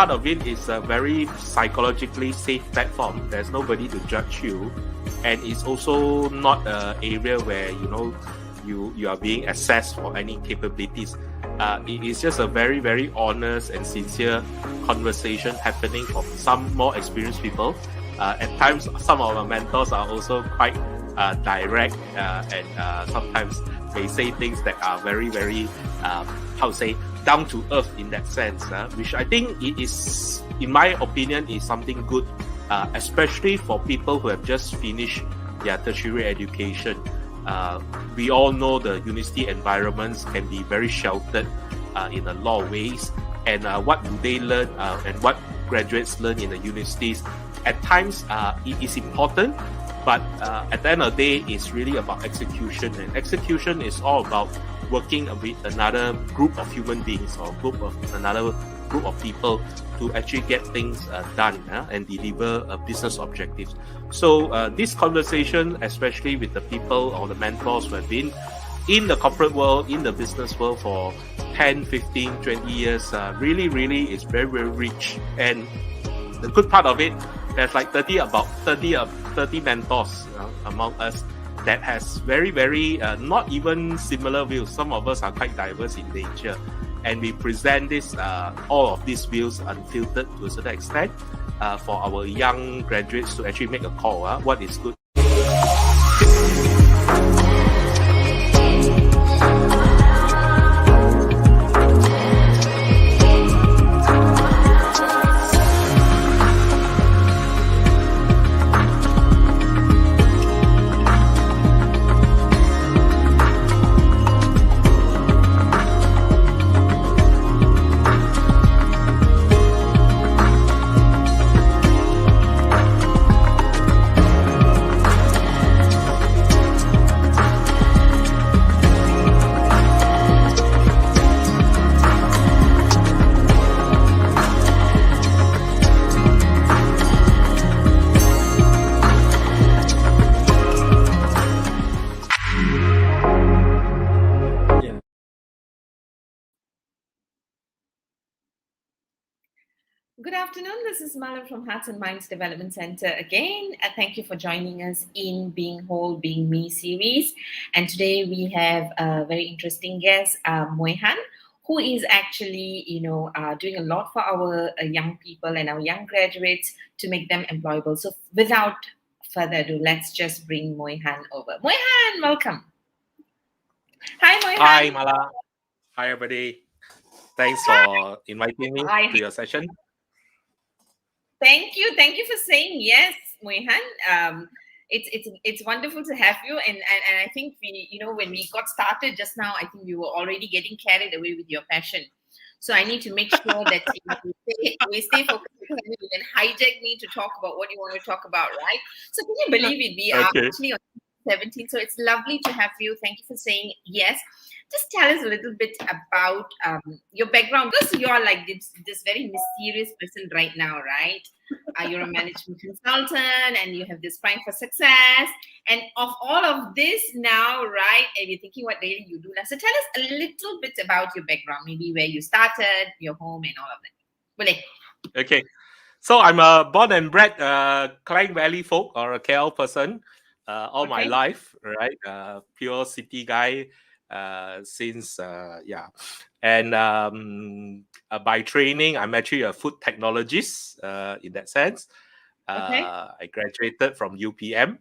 part of it is a very psychologically safe platform. There's nobody to judge you, and it's also not an area where you are being assessed for any capabilities. It is just a very, very honest and sincere conversation happening from some more experienced people. At times, some of our mentors are also quite direct, and sometimes they say things that are very, very, down to earth in that sense, which I think it is, in my opinion, is something good, especially for people who have just finished their tertiary education. We all know the university environments can be very sheltered in a lot of ways, and what do they learn and what graduates learn in the universities at times it is important, but at the end of the day it's really about execution, and execution is all about working with another group of human beings or another group of people to actually get things done and deliver business objectives. So this conversation, especially with the people or the mentors who have been in the corporate world, in the business world for 10, 15, 20 years, really is very, very rich. And the good part of it, there's like 30 mentors among us that has very, very not even similar views. Some of us are quite diverse in nature, and we present this all of these views unfiltered to a certain extent for our young graduates to actually make a call. What is good? Good afternoon. This is Mala from Hearts&Minds Development Center again. Thank you for joining us in Being Whole, Being Me series. And today we have a very interesting guest, Mui Han, who is actually, doing a lot for our young people and our young graduates to make them employable. So without further ado, let's just bring Mui Han over. Mui Han, welcome. Hi, Mui Han. Hi, Mala. Hi, everybody. Thanks for inviting me to your session. Thank you for saying yes, Mui Han. It's wonderful to have you, and I think when we got started just now, I think we were already getting carried away with your passion. So I need to make sure that we stay focused, because you can hijack me to talk about what you want to talk about, right? So can you believe it? We are actually on 17, so it's lovely to have you. Thank you for saying yes. Just tell us a little bit about your background, because you are like this very mysterious person right now, right? You're a management consultant, and you have this Prime for Success, and of all of this now, right? And you're thinking what really you do now. So tell us a little bit about your background, maybe where you started, your home, and all of that. Boleh? Okay, so I'm a born and bred Klang Valley folk, or a KL person, all my life, right? Pure city guy. Since and by training I'm actually a food technologist in that sense. I graduated from UPM,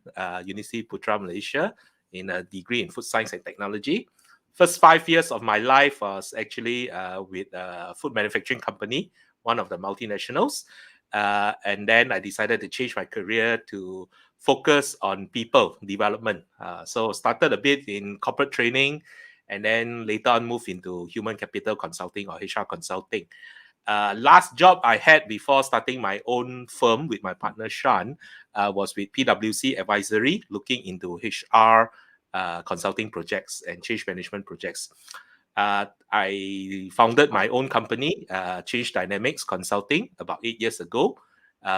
University Putra Malaysia, in a degree in food science and technology. First 5 years of my life was actually with a food manufacturing company, one of the multinationals, and then I decided to change my career to focus on people development. So started a bit in corporate training, and then later on moved into human capital consulting, or HR consulting. Last job I had before starting my own firm with my partner Sean was with PwC Advisory, looking into HR consulting projects and change management projects. I founded my own company, Change Dynamics Consulting, about 8 years ago.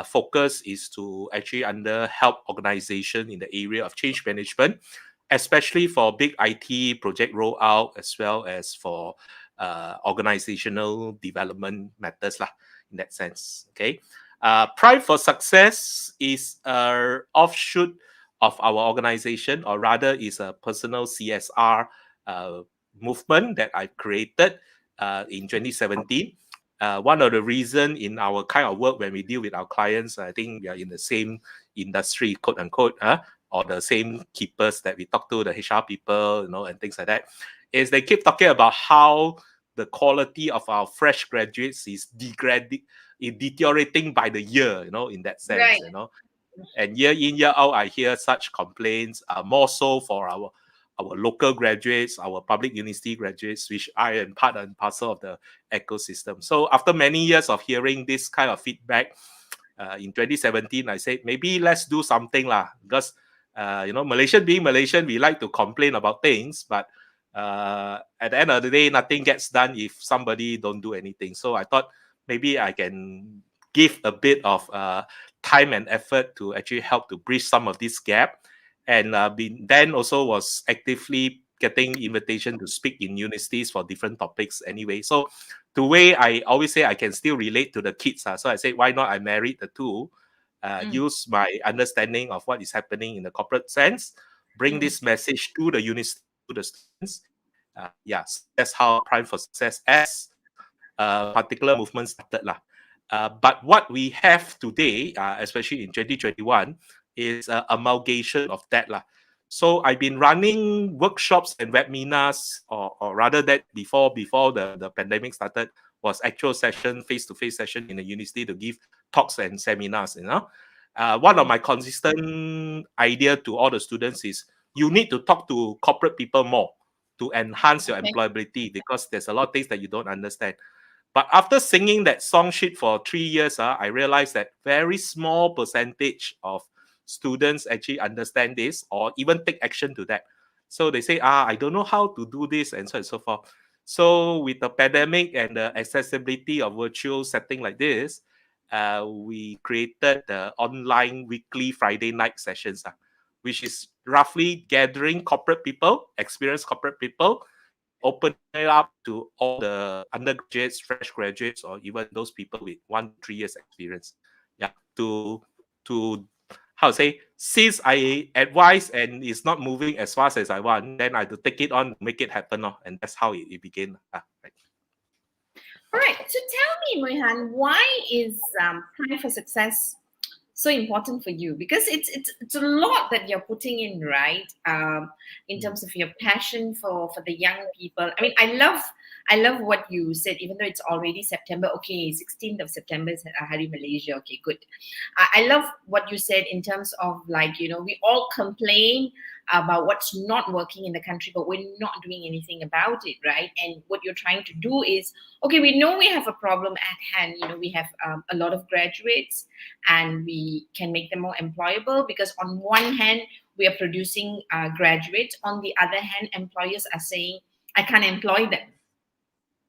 Focus is to actually help organization in the area of change management, especially for big IT project rollout, as well as for organizational development matters. in that sense. Okay. Pride for Success is a offshoot of our organization, or rather is a personal CSR uh, movement that I created in 2017. One of the reason in our kind of work when we deal with our clients, I think we are in the same industry, quote unquote, or the same keepers that we talk to, the HR people, and things like that, is they keep talking about how the quality of our fresh graduates is degrading, deteriorating by the year, in that sense, Right. And year in, year out, I hear such complaints, more so for our local graduates, our public university graduates, which I am part and parcel of the ecosystem. So after many years of hearing this kind of feedback, in 2017, I said, maybe let's do something lah. Because, Malaysian being Malaysian, we like to complain about things, but at the end of the day, nothing gets done if somebody don't do anything. So I thought maybe I can give a bit of time and effort to actually help to bridge some of this gap. And then also was actively getting invitation to speak in universities for different topics anyway. So the way I always say I can still relate to the kids. So I say, why not I married the two, use my understanding of what is happening in the corporate sense, bring this message to the university, to the students. So that's how Prime for Success as a particular movement started. But what we have today, especially in 2021, is an amalgamation of that. So I've been running workshops and webinars, or rather that before the pandemic started, was actual session, face-to-face session in the university to give talks and seminars. One of my consistent idea to all the students is you need to talk to corporate people more to enhance your Okay. employability, because there's a lot of things that you don't understand. But after singing that song sheet for 3 years, I realized that very small percentage of students actually understand this or even take action to that. So they say, I don't know how to do this, and so on and so forth. So with the pandemic and the accessibility of virtual setting like this, we created the online weekly Friday night sessions, which is roughly gathering corporate people, experienced corporate people, open it up to all the undergraduates, fresh graduates, or even those people with 1 to 3 years experience. To how to say, since I advise and it's not moving as fast as I want, then I have to take it on, make it happen, and that's how it began. Right. All right. So tell me, Mohan, why is Prime for Success so important for you? Because it's a lot that you're putting in, right? In terms of your passion for the young people. I mean, I love what you said. Even though it's already September, okay, 16th of September is Hari Malaysia. Okay, good. I love what you said in terms of, like, we all complain about what's not working in the country, but we're not doing anything about it, right? And what you're trying to do is, okay, we know we have a problem at hand. We have a lot of graduates, and we can make them more employable, because on one hand we are producing graduates, on the other hand employers are saying I can't employ them.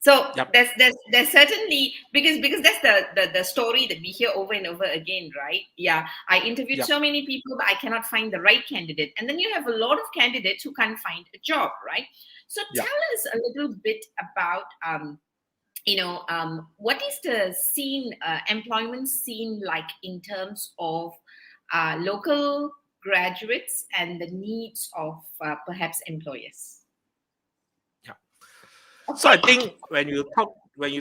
So Yep. there's certainly, because that's the story that we hear over and over again, right? Yeah, I interviewed Yep. so many people, but I cannot find the right candidate, and then you have a lot of candidates who can't find a job, right? So Yep. tell us a little bit about what is the scene, employment scene, like in terms of local graduates and the needs of perhaps employers. Yep. So I Okay. think when you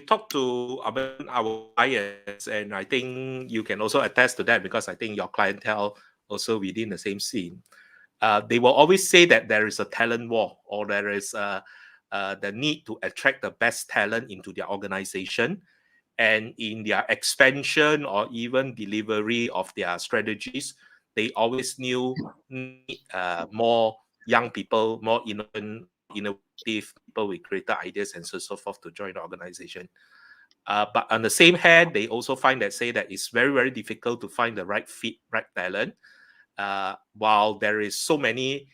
talk to our clients, and I think you can also attest to that, because I think your clientele also within the same scene, they will always say that there is a talent war, or there is the need to attract the best talent into their organization, and in their expansion or even delivery of their strategies, they always need more young people, more innovative people with greater ideas, and so forth, to join the organization. But on the same hand, they also find that say that it's very, very difficult to find the right fit, right talent, while there is so many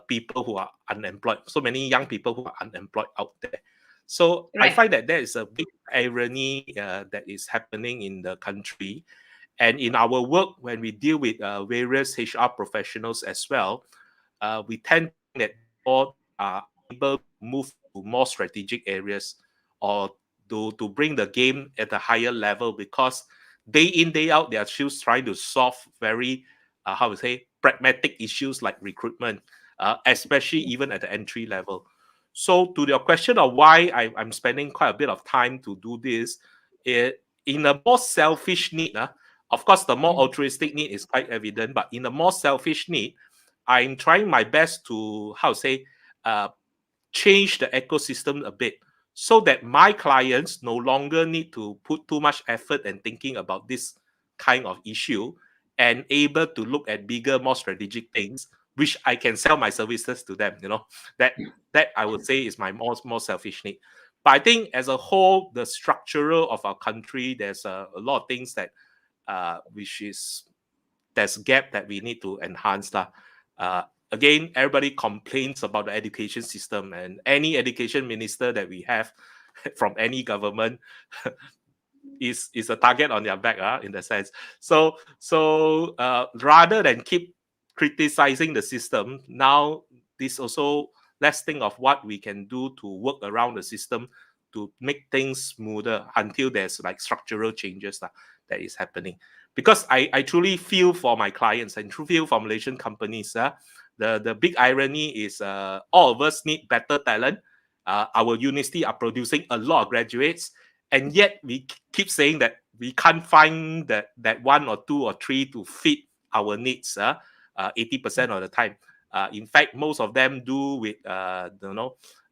people who are unemployed, so many young people who are unemployed out there. So I Right. find that there is a big irony that is happening in the country. And in our work, when we deal with various HR professionals as well, we tend to find that all are able to move to more strategic areas, or to bring the game at a higher level, because day in day out they are still trying to solve very how to say pragmatic issues like recruitment, especially even at the entry level. So to your question of why I'm spending quite a bit of time to do this, in a more selfish need, of course the more altruistic need is quite evident, but in a more selfish need, I'm trying my best to how to say change the ecosystem a bit, so that my clients no longer need to put too much effort and thinking about this kind of issue, and able to look at bigger, more strategic things, which I can sell my services to them. That that I would say is my more selfish need. But I think as a whole, the structural of our country, there's a lot of things that which is there's gap that we need to enhance lah. Again, everybody complains about the education system, and any education minister that we have from any government is a target on their back, in the sense. So rather than keep criticizing the system, now this also, let's think of what we can do to work around the system to make things smoother until there's like structural changes that is happening. Because I truly feel for my clients and truly feel for Malaysian companies. The big irony is all of us need better talent. Our university are producing a lot of graduates, and yet we keep saying that we can't find that one or two or three to fit our needs 80% of the time. In fact, most of them do with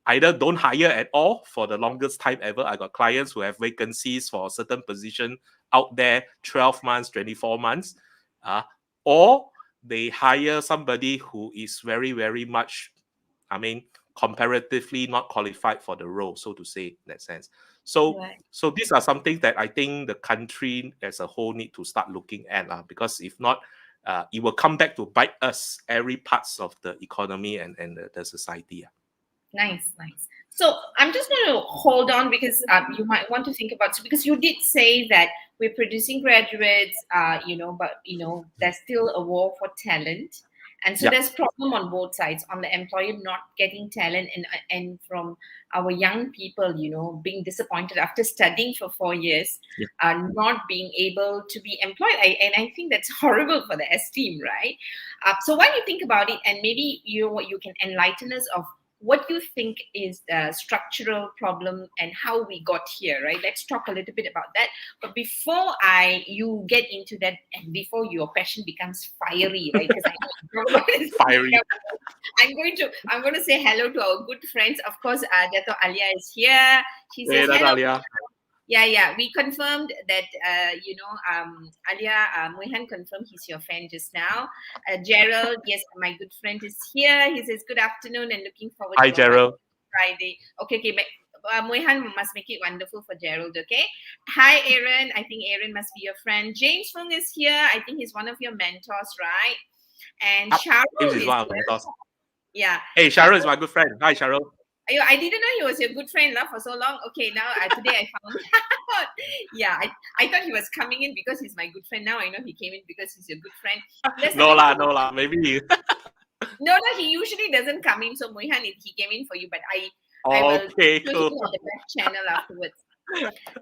either don't hire at all for the longest time ever. I got clients who have vacancies for a certain position out there 12 months, 24 months, or they hire somebody who is very, very much, comparatively not qualified for the role, so to say, in that sense. So, Right. so these are some things that I think the country as a whole need to start looking at, because if not, it will come back to bite us every parts of the economy and the society. Nice, nice. So I'm just going to hold on because you might want to think about, because you did say that we're producing graduates, but there's still a war for talent, and so Yeah. there's problem on both sides, on the employer not getting talent, and from our young people, being disappointed after studying for 4 years, Yeah. not being able to be employed. And I think that's horrible for the esteem, right? So while you think about it, and maybe you can enlighten us of what you think is the structural problem and how we got here, right? Let's talk a little bit about that. But before you get into that, and before your passion becomes fiery, right? Because I know Fiery. I'm going to say hello to our good friends. Of course, Dato Alia is here. She says Hey, hello. Alia. Yeah. We confirmed that, Alia, Mui Han confirmed he's your fan just now. Gerald, yes, my good friend is here. He says, good afternoon and looking forward Hi, to a Gerald. wonderful Friday. Okay. But, Mui Han must make it wonderful for Gerald, okay? Hi, Aaron. I think Aaron must be your friend. James Fung is here. I think he's one of your mentors, right? And Cheryl James is is one of my here. mentors. Yeah. Hey, Cheryl is my good friend. Hi, Cheryl. I didn't know he was your good friend for so long. Okay, now today I found out. Yeah, I thought he was coming in because he's my good friend. Now I know he came in because he's your good friend. No lah. Maybe. No, he usually doesn't come in. So Mui Han, he came in for you, but I will Okay, show cool. him on the back channel afterwards.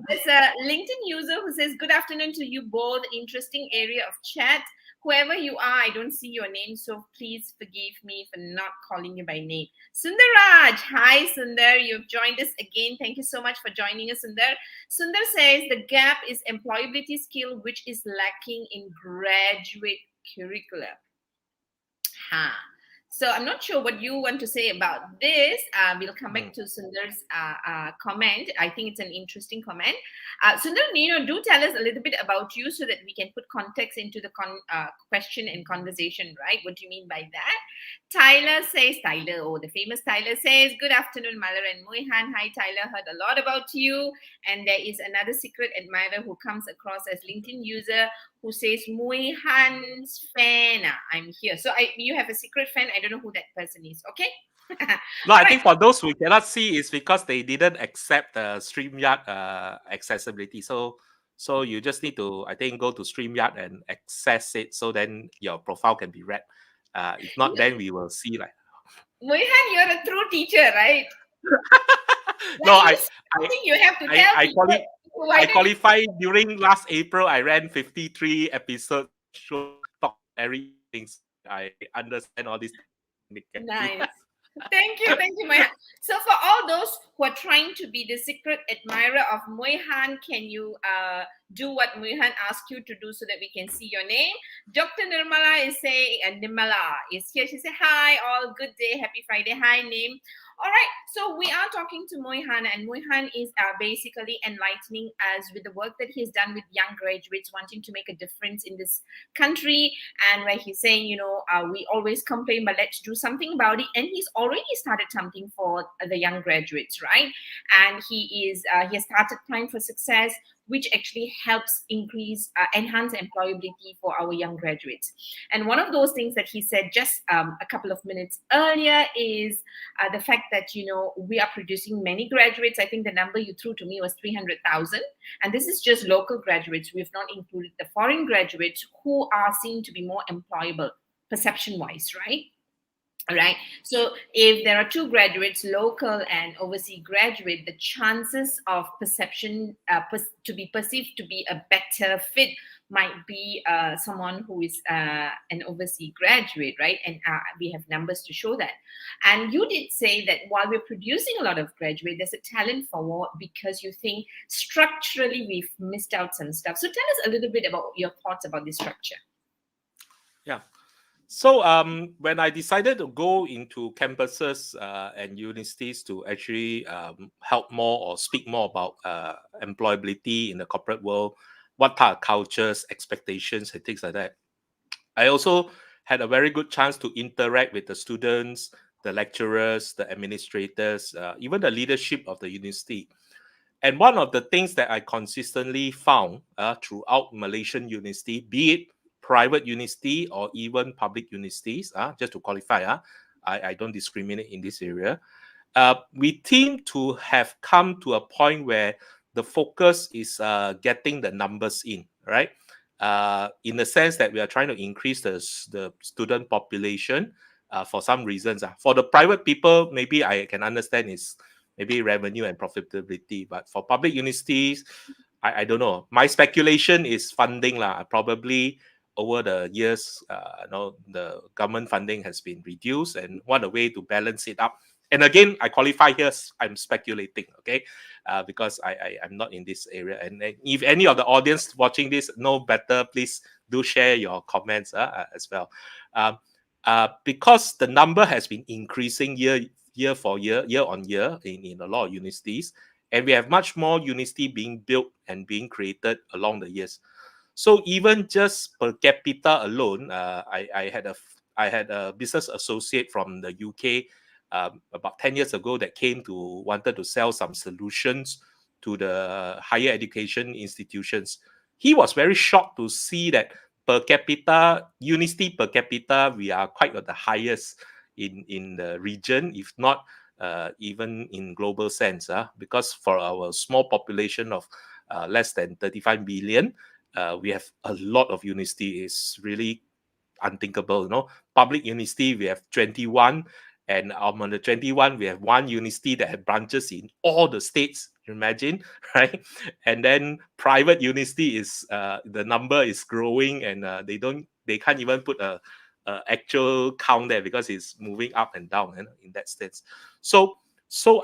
There's a LinkedIn user who says, good afternoon to you both. Interesting area of chat. Whoever you are, I don't see your name, so please forgive me for not calling you by name. Sundaraj, hi Sundar, you've joined us again. Thank you so much for joining us, Sundar. Sundar says the gap is employability skill, which is lacking in graduate curricula. So I'm not sure what you want to say about this. We'll come back to Sundar's comment. I think it's an interesting comment. Sundar, do tell us a little bit about you so that we can put context into the question and conversation, right? What do you mean by that? The famous Tyler says, good afternoon, Malar and Mui Han. Hi, Tyler, heard a lot about you. And there is another secret admirer who comes across as LinkedIn user who says, Mui Han's fan. I'm here. So you have a secret fan. I don't know who that person is. Okay. No, I think for those who cannot see, it's because they didn't accept the StreamYard accessibility. So you just need to, I think, go to StreamYard and access it, so then your profile can be read. If not, then we will see. Mui Han, you're a true teacher, right? No, Like, is I, something you have to I, tell I, people. quali- Why I don't you? qualified during last April. I ran 53 episodes of the show, talk everything. So I understand all this technically. Nice. Thank you, Mui Han. So, for all those who are trying to be the secret admirer of Mui Han, can you do what Mui Han asked you to do so that we can see your name? Dr. Nirmala is saying, Nirmala is here. She said, "Hi, all. Good day. Happy Friday. Hi, name." All right. So, we are talking to Mui Han, and Mui Han is basically enlightening us with the work that he's done with young graduates wanting to make a difference in this country, and where he's saying, we always complain, but let's do something about it. And he's already started something for the young graduates, right? And he has started Prime for Success, which actually helps enhance employability for our young graduates. And one of those things that he said just a couple of minutes earlier is the fact that we are producing many graduates. I think the number you threw to me was 300,000, and this is just local graduates. We've not included the foreign graduates who are seen to be more employable perception wise, right? Right. So if there are two graduates, local and overseas graduate, the chances of perception to be perceived to be a better fit might be someone who is an overseas graduate, right? And we have numbers to show that. And you did say that while we're producing a lot of graduate, there's a talent forward because you think structurally we've missed out some stuff. So tell us a little bit about your thoughts about this structure. Yeah. So when I decided to go into campuses and universities to actually help more or speak more about employability in the corporate world, what type of cultures, expectations, and things like that, I also had a very good chance to interact with the students, the lecturers, the administrators, even the leadership of the university. And one of the things that I consistently found throughout Malaysian university, be it private university or even public universities, just to qualify, I don't discriminate in this area. We seem to have come to a point where the focus is getting the numbers in, right? In the sense that we are trying to increase the student population for some reasons. For the private people, maybe I can understand is maybe revenue and profitability. But for public universities, I don't know. My speculation is funding lah. Probably over the years, the government funding has been reduced, and what a way to balance it up. And again, I qualify here. I'm speculating, okay, because I'm not in this area. And if any of the audience watching this know better, please do share your comments as well. Because the number has been increasing year for year on year in a lot of universities, and we have much more university being built and being created along the years. So even just per capita alone, I had a business associate from the UK about 10 years ago that came to wanted to sell some solutions to the higher education institutions. He was very shocked to see that per capita, university per capita, we are quite at the highest in the region, if not even in global sense. Because for our small population of less than 35 million, we have a lot of university. Is really unthinkable. Public university, we have 21, and on the 21 we have one university that have branches in all the states. You imagine, right? And then private university is the number is growing, and they can't even put a actual count there because it's moving up and down, in that sense. So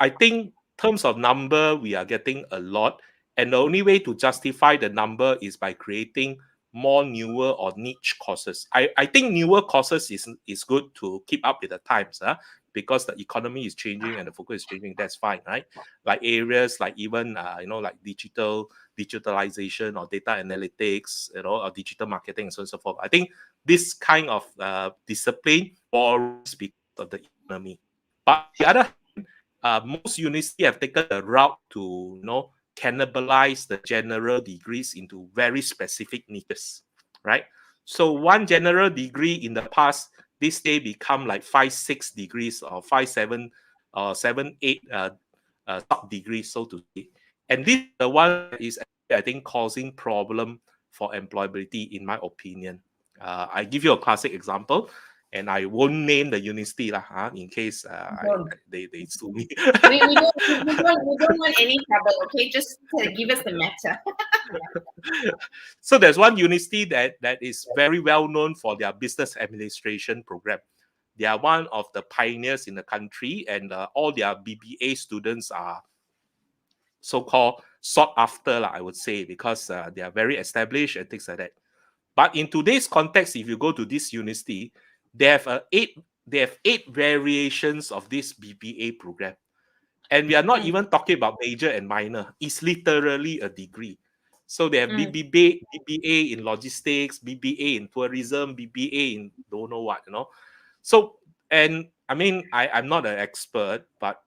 I think terms of number, we are getting a lot, and the only way to justify the number is by creating more newer or niche courses. I think newer courses is good to keep up with the times, because the economy is changing and the focus is changing. That's fine, right? Like areas like even like digitalization or data analytics, or digital marketing and so on and so forth. I think this kind of discipline warrants because of the economy. But on the other hand, most universities have taken the route to cannibalize the general degrees into very specific niches, right? So one general degree in the past, this day become like 5-6 degrees or 5-7 or 7-8 sub degrees, so to say. And this is the one that is, I think, causing problem for employability, in my opinion. I give you a classic example. and I won't name the university lah, in case Don't. they sue me. We don't want any trouble. Okay, just give us the matter. So there's one university that is very well known for their business administration program. They are one of the pioneers in the country, and all their BBA students are so-called sought after, I would say, because they are very established and things like that. But in today's context, if you go to this university, they have eight variations of this BBA program. And we are not even talking about major and minor. It's literally a degree. So they have BBA in logistics, BBA in tourism, BBA in don't know what, So, and I mean, I'm not an expert, but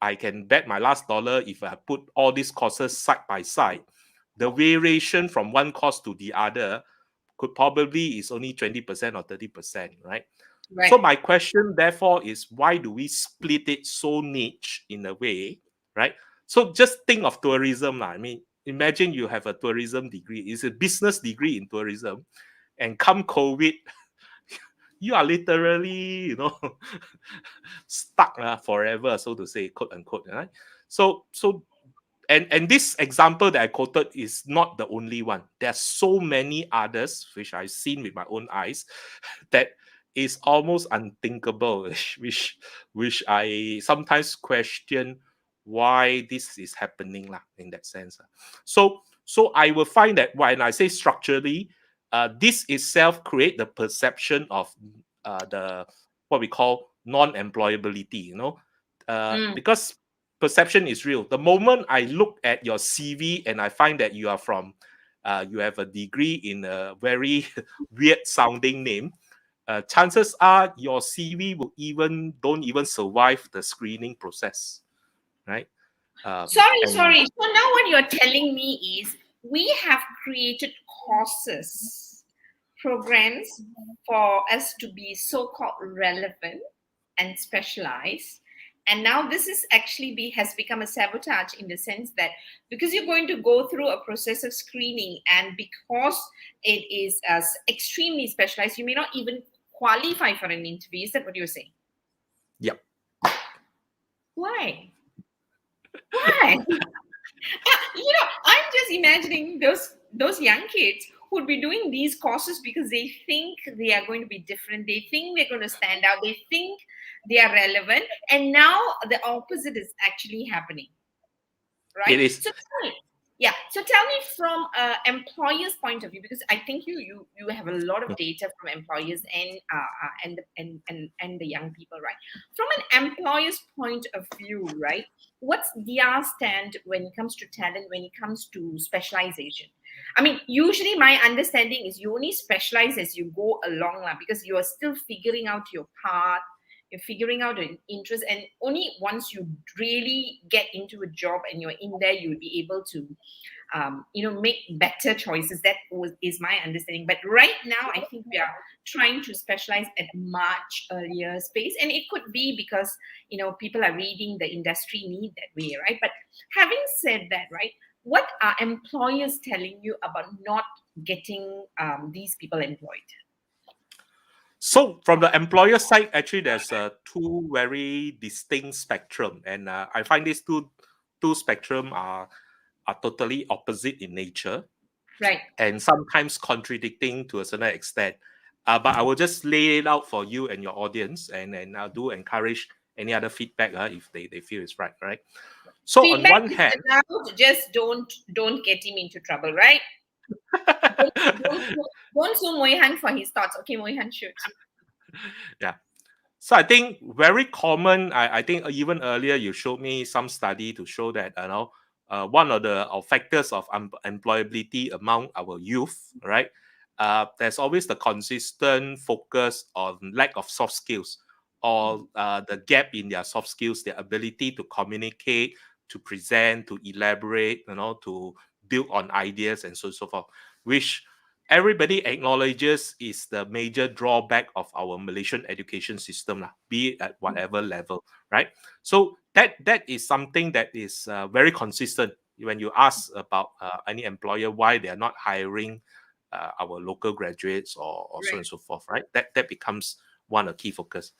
I can bet my last dollar if I put all these courses side by side, the variation from one course to the other could probably is only 20% or 30%, right? Right. So my question, therefore, is why do we split it so niche in a way, right? So just think of tourism. I mean, imagine you have a tourism degree. It's a business degree in tourism. And come COVID, you are literally, stuck forever, so to say, quote unquote. Right? So and this example that I quoted is not the only one. There are so many others which I've seen with my own eyes that is almost unthinkable, which I sometimes question why this is happening in that sense. So I will find that when I say structurally, this itself create the perception of the what we call non-employability, because perception is real. The moment I look at your CV and I find that you are from, you have a degree in a very weird sounding name, chances are your CV don't even survive the screening process, right? Sorry. So now what you're telling me is we have created courses, programs for us to be so-called relevant and specialized. And now this is actually has become a sabotage in the sense that because you're going to go through a process of screening, and because it is extremely specialized, you may not even qualify for an interview. Is that what you're saying? Yep. Why? I'm just imagining those young kids who'd be doing these courses because they think they are going to be different. They think they're going to stand out. They think they are relevant. And now the opposite is actually happening, right? It is. So tell me from an employer's point of view, because I think you have a lot of data from employers and the young people, right? From an employer's point of view, right? What's their stand when it comes to talent, when it comes to specialization? I mean, usually my understanding is you only specialize as you go along, because you are still figuring out your path, you're figuring out an interest, and only once you really get into a job and you're in there, you'll be able to make better choices. That is my understanding. But right now, I think we are trying to specialize at much earlier space, and it could be because people are reading the industry need that way, right? But having said that, right, what are employers telling you about not getting these people employed? So from the employer side, actually, there's two very distinct spectrum, and I find these two spectrum are totally opposite in nature, right? And sometimes contradicting to a certain extent. But I will just lay it out for you and your audience, and I do encourage any other feedback if they feel it's right. So feedback on one is hand, allowed, just don't get him into trouble, right? don't sue Mui Han for his thoughts. Okay, Mui Han, shoot. Yeah. So I think very common. I think even earlier you showed me some study to show that one of the factors of employability among our youth, right? There's always the consistent focus on lack of soft skills, or the gap in their soft skills, their ability to communicate, to present, to elaborate, to build on ideas and so on and so forth, which everybody acknowledges is the major drawback of our Malaysian education system, be it at whatever level, right? So that is something that is very consistent when you ask about any employer why they are not hiring our local graduates or so on and so forth, right? That becomes one a key focus.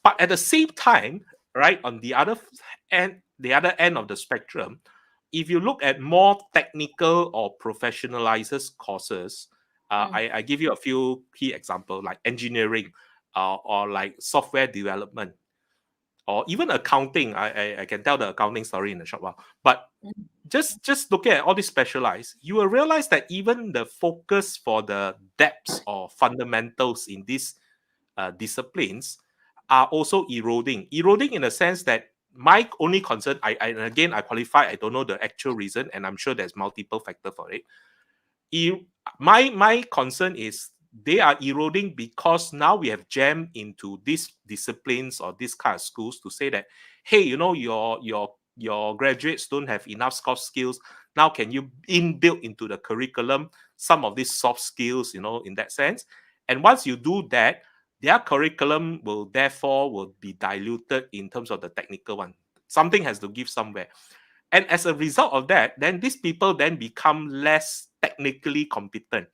But at the same time, right, on the other end of the spectrum, if you look at more technical or professionalized courses, I give you a few key examples like engineering, or like software development, or even accounting. I can tell the accounting story in a short while. But just looking at all these specialized, you will realize that even the focus for the depths or fundamentals in these disciplines are also eroding. Eroding in the sense that my only concern, and again, I qualify, I don't know the actual reason, and I'm sure there's multiple factors for it. My concern is they are eroding because now we have jammed into these disciplines or these kind of schools to say that, hey, your graduates don't have enough soft skills. Now, can you inbuild into the curriculum some of these soft skills, in that sense? And once you do that, their curriculum will be diluted in terms of the technical one. Something has to give somewhere. And as a result of that, then these people then become less technically competent.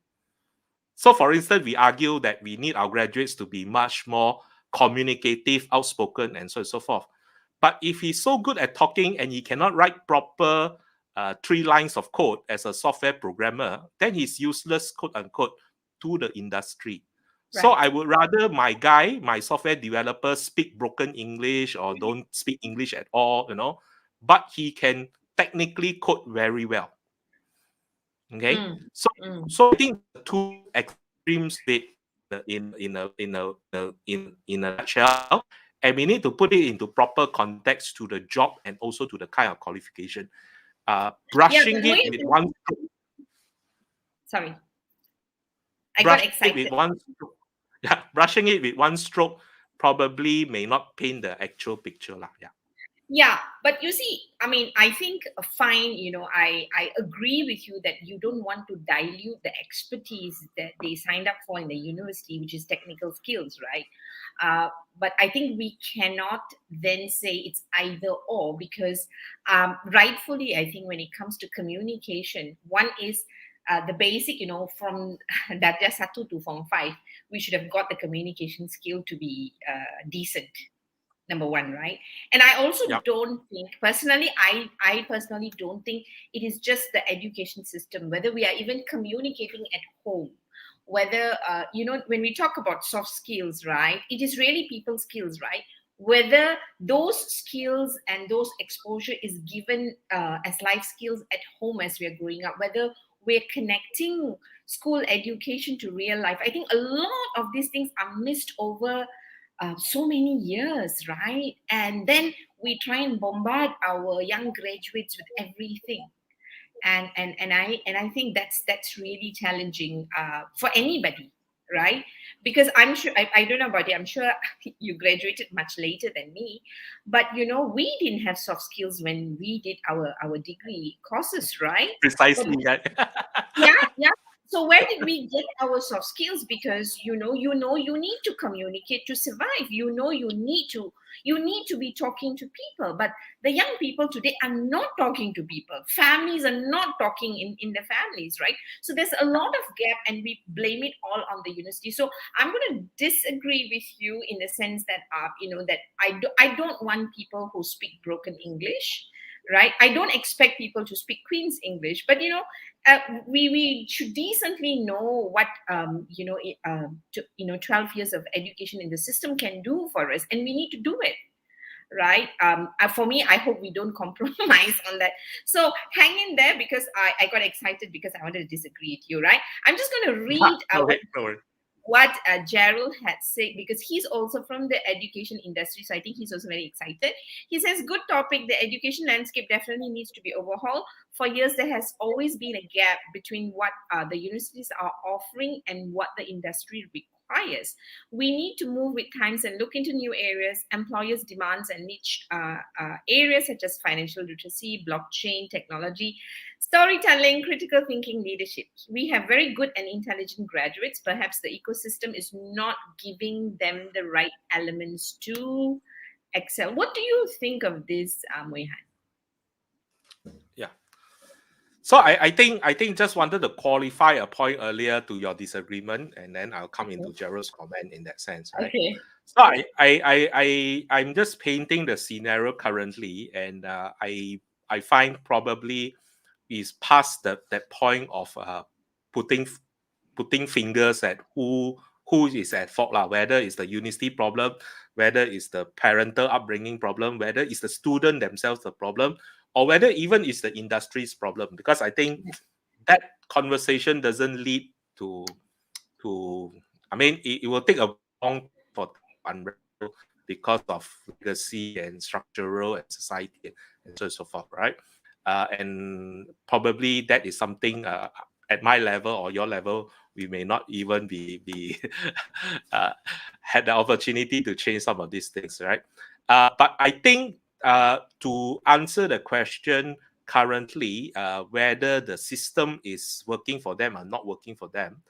So, for instance, we argue that we need our graduates to be much more communicative, outspoken, and so on and so forth. But if he's so good at talking and he cannot write proper 3 lines of code as a software programmer, then he's useless, quote unquote, to the industry. Right. So I would rather my software developer, speak broken English or don't speak English at all, but he can technically code very well. Okay, so I think the two extremes bit in a nutshell, and we need to put it into proper context to the job and also to the kind of qualification. Brushing it with one stroke. Sorry, I got excited. With one stroke. Yeah, brushing it with one stroke probably may not paint the actual picture, lah. Yeah. Yeah, but you see, I mean, I think fine, I agree with you that you don't want to dilute the expertise that they signed up for in the university, which is technical skills, right? But I think we cannot then say it's either or, because rightfully, I think when it comes to communication, one is the basic, from Darjah 1 to Form 5, we should have got the communication skill to be decent. Number one, right? And I also don't think, personally, I personally don't think it is just the education system, whether we are even communicating at home, whether, when we talk about soft skills, right, it is really people skills, right? Whether those skills and those exposure is given as life skills at home as we are growing up, whether we're connecting school education to real life. I think a lot of these things are missed over so many years, right? And then we try and bombard our young graduates with everything, and I think that's really challenging for anybody, right? Because I'm sure, I don't know about you, I'm sure you graduated much later than me, but we didn't have soft skills when we did our degree courses, right? Precisely. Yeah. So where did we get our soft skills? Because you need to communicate to survive. You need to be talking to people. But the young people today are not talking to people. Families are not talking in the families, right? So there's a lot of gap, and we blame it all on the university. So I'm going to disagree with you in the sense that that I don't want people who speak broken English, right? I don't expect people to speak Queen's English, but we should decently know what 12 years of education in the system can do for us, and we need to do it, right? For me, I hope we don't compromise on that. So hang in there, because I got excited because I wanted to disagree with you, right? I'm just going to read what Gerald had said, because he's also from the education industry, so I think he's also very excited. He says, good topic. The education landscape definitely needs to be overhauled. For years, there has always been a gap between what the universities are offering and what the industry requires. We need to move with times and look into new areas, employers' demands, and niche areas such as financial literacy, blockchain, technology, storytelling, critical thinking, leadership. We have very good and intelligent graduates. Perhaps the ecosystem is not giving them the right elements to excel. What do you think of this, Mui Han? Yeah. So I think just wanted to qualify a point earlier to your disagreement, and then I'll come into Gerald's comment in that sense, right? Okay. So I'm just painting the scenario currently, and I find probably is past that point of putting putting fingers at who is at fault lah. Whether it's the university problem, whether it's the parental upbringing problem, whether it's the student themselves the problem, or whether even it's the industry's problem. Because I think that conversation doesn't lead to I mean it will take a very long time for things to unravel because of legacy and structural and society and so on and so forth, right? And probably that is something at my level or your level we may not even be uh, had the opportunity to change some of these things, right? But I think to answer the question currently, whether the system is working for them or not working for them,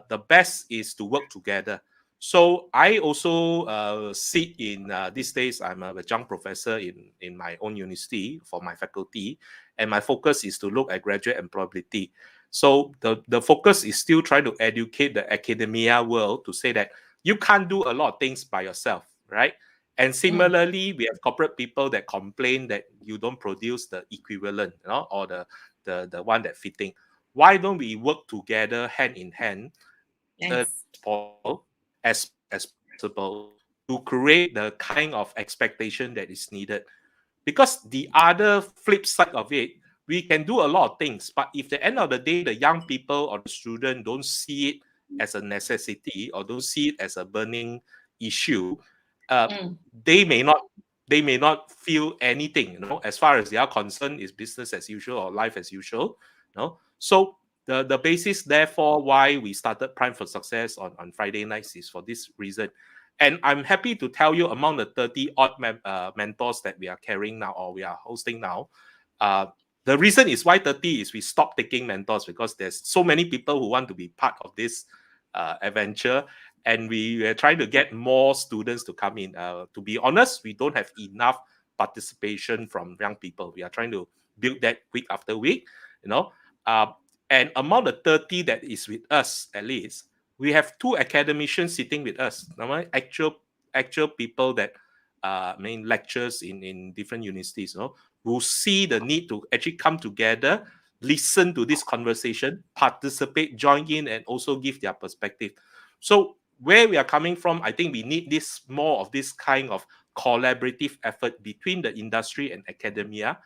the best is to work together. So I also sit in these days. I'm a adjunct professor in my own university for my faculty, and my focus is to look at graduate employability. So the focus is still trying to educate the academia world to say that you can't do a lot of things by yourself, right? And Mm, similarly, we have corporate people that complain that you don't produce the equivalent, or the one that fitting. Why don't we work together hand in hand early yes. as possible to create the kind of expectation that is needed? Because the other flip side of it, we can do a lot of things, but if at the end of the day the young people or the student don't see it as a necessity or don't see it as a burning issue, uh, Mm. they may not feel anything, as far as they are concerned is business as usual or life as usual. So the basis therefore why we started Prime for Success on Friday nights is for this reason. And I'm happy to tell you, among the 30 odd mentors that we are carrying now or we are hosting now, uh, the reason is why 30 is we stopped taking mentors because there's so many people who want to be part of this adventure. And we are trying to get more students to come in. To be honest, we don't have enough participation from young people. We are trying to build that week after week, you know. Uh, and among the 30 that is with us, at least, we have two academicians sitting with us, actual people that lectures in different universities, who see the need to actually come together, listen to this conversation, participate, join in, and also give their perspective. So where we are coming from, I think we need this more of this kind of collaborative effort between the industry and academia,